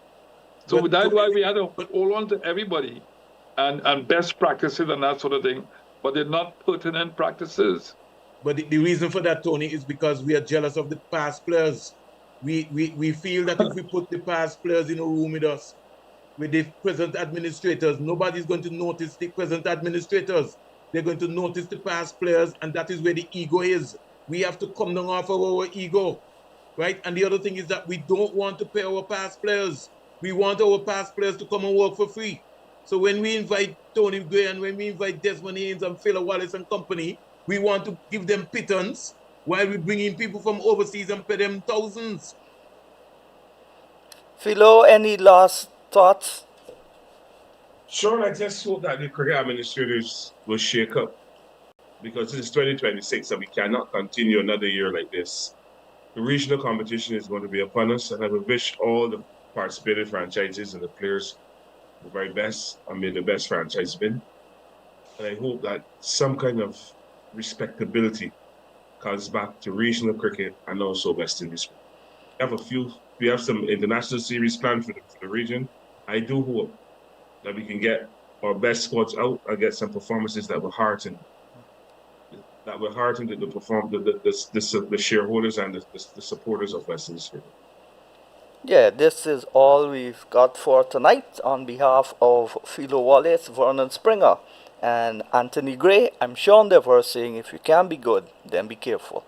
So that's why we had to hold on to everybody and best practices and that sort of thing, but they're not pertinent practices. But the reason for that, Tony, is because we are jealous of the past players. We feel that if we put the past players in a room with us, with the present administrators, nobody's going to notice the present administrators. They're going to notice the past players, and that is where the ego is. We have to come down off of our ego, right? And the other thing is that we don't want to pay our past players. We want our past players to come and work for free. So when we invite Tony Gray and when we invite Desmond Haynes and Phil Wallace and company, we want to give them pittance while we bring in people from overseas and pay them thousands. Philo, any last thoughts? Sure, I just hope that the cricket administrators will shake up, because this is 2026 and we cannot continue another year like this. the regional competition is going to be upon us, and I would wish all the participating franchises and the players the very best and may the best franchise win. And I hope that some kind of respectability comes back to regional cricket and also West Indies. We have some international series planned for the region. I do hope that we can get our best squads out and get some performances that will hearten the shareholders and the supporters of West Indies. Yeah, this is all we've got for tonight. On behalf of Philo Wallace, Vernon Springer, and Anthony Gray, I'm Sean Dever saying if you can be good, then be careful.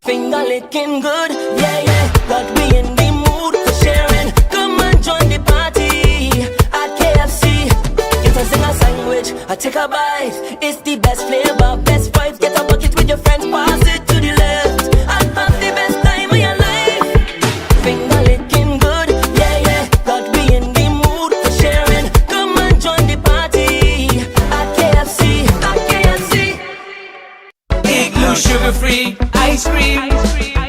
Finger licking good, yeah, yeah. Got me in the mood for sharing. Come and join the party at KFC. Get a zinger sandwich, I take a bite. It's the best flavor, best vibes. Get a bucket with your friends, pass it to the left. And have the best time of your life. Finger licking good, yeah, yeah. Got me in the mood for sharing. Come and join the party at KFC, at KFC. Igloo sugar-free ice cream.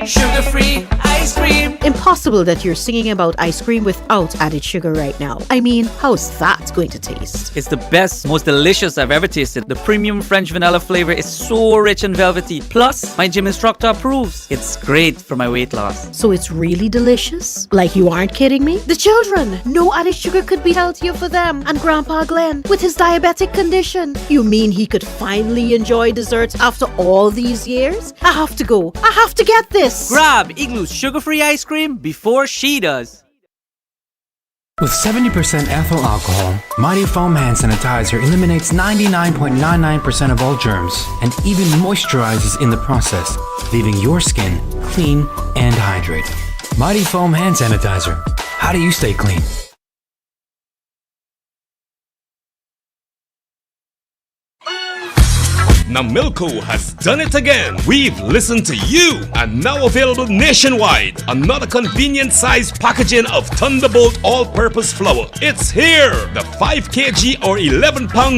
Sugar-free ice cream. Impossible that you're singing about ice cream without added sugar right now. I mean, how's that going to taste? It's the best, most delicious I've ever tasted. The premium French vanilla flavor is so rich and velvety. Plus, my gym instructor approves. It's great for my weight loss. So it's really delicious? Like you aren't kidding me? The children! No added sugar could be healthier for them. And Grandpa Glenn, with his diabetic condition. You mean he could finally enjoy desserts after all these years? I have to go. I have to get this. Grab Igloo's sugar-free ice cream before she does. With 70% ethyl alcohol, Mighty Foam Hand Sanitizer eliminates 99.99% of all germs and even moisturizes in the process, leaving your skin clean and hydrated. Mighty Foam Hand Sanitizer. How do you stay clean? Now Milko has done it again. We've listened to you and now available nationwide. Another convenient size packaging of Thunderbolt all-purpose flour. It's here. The 5 kg or 11 pound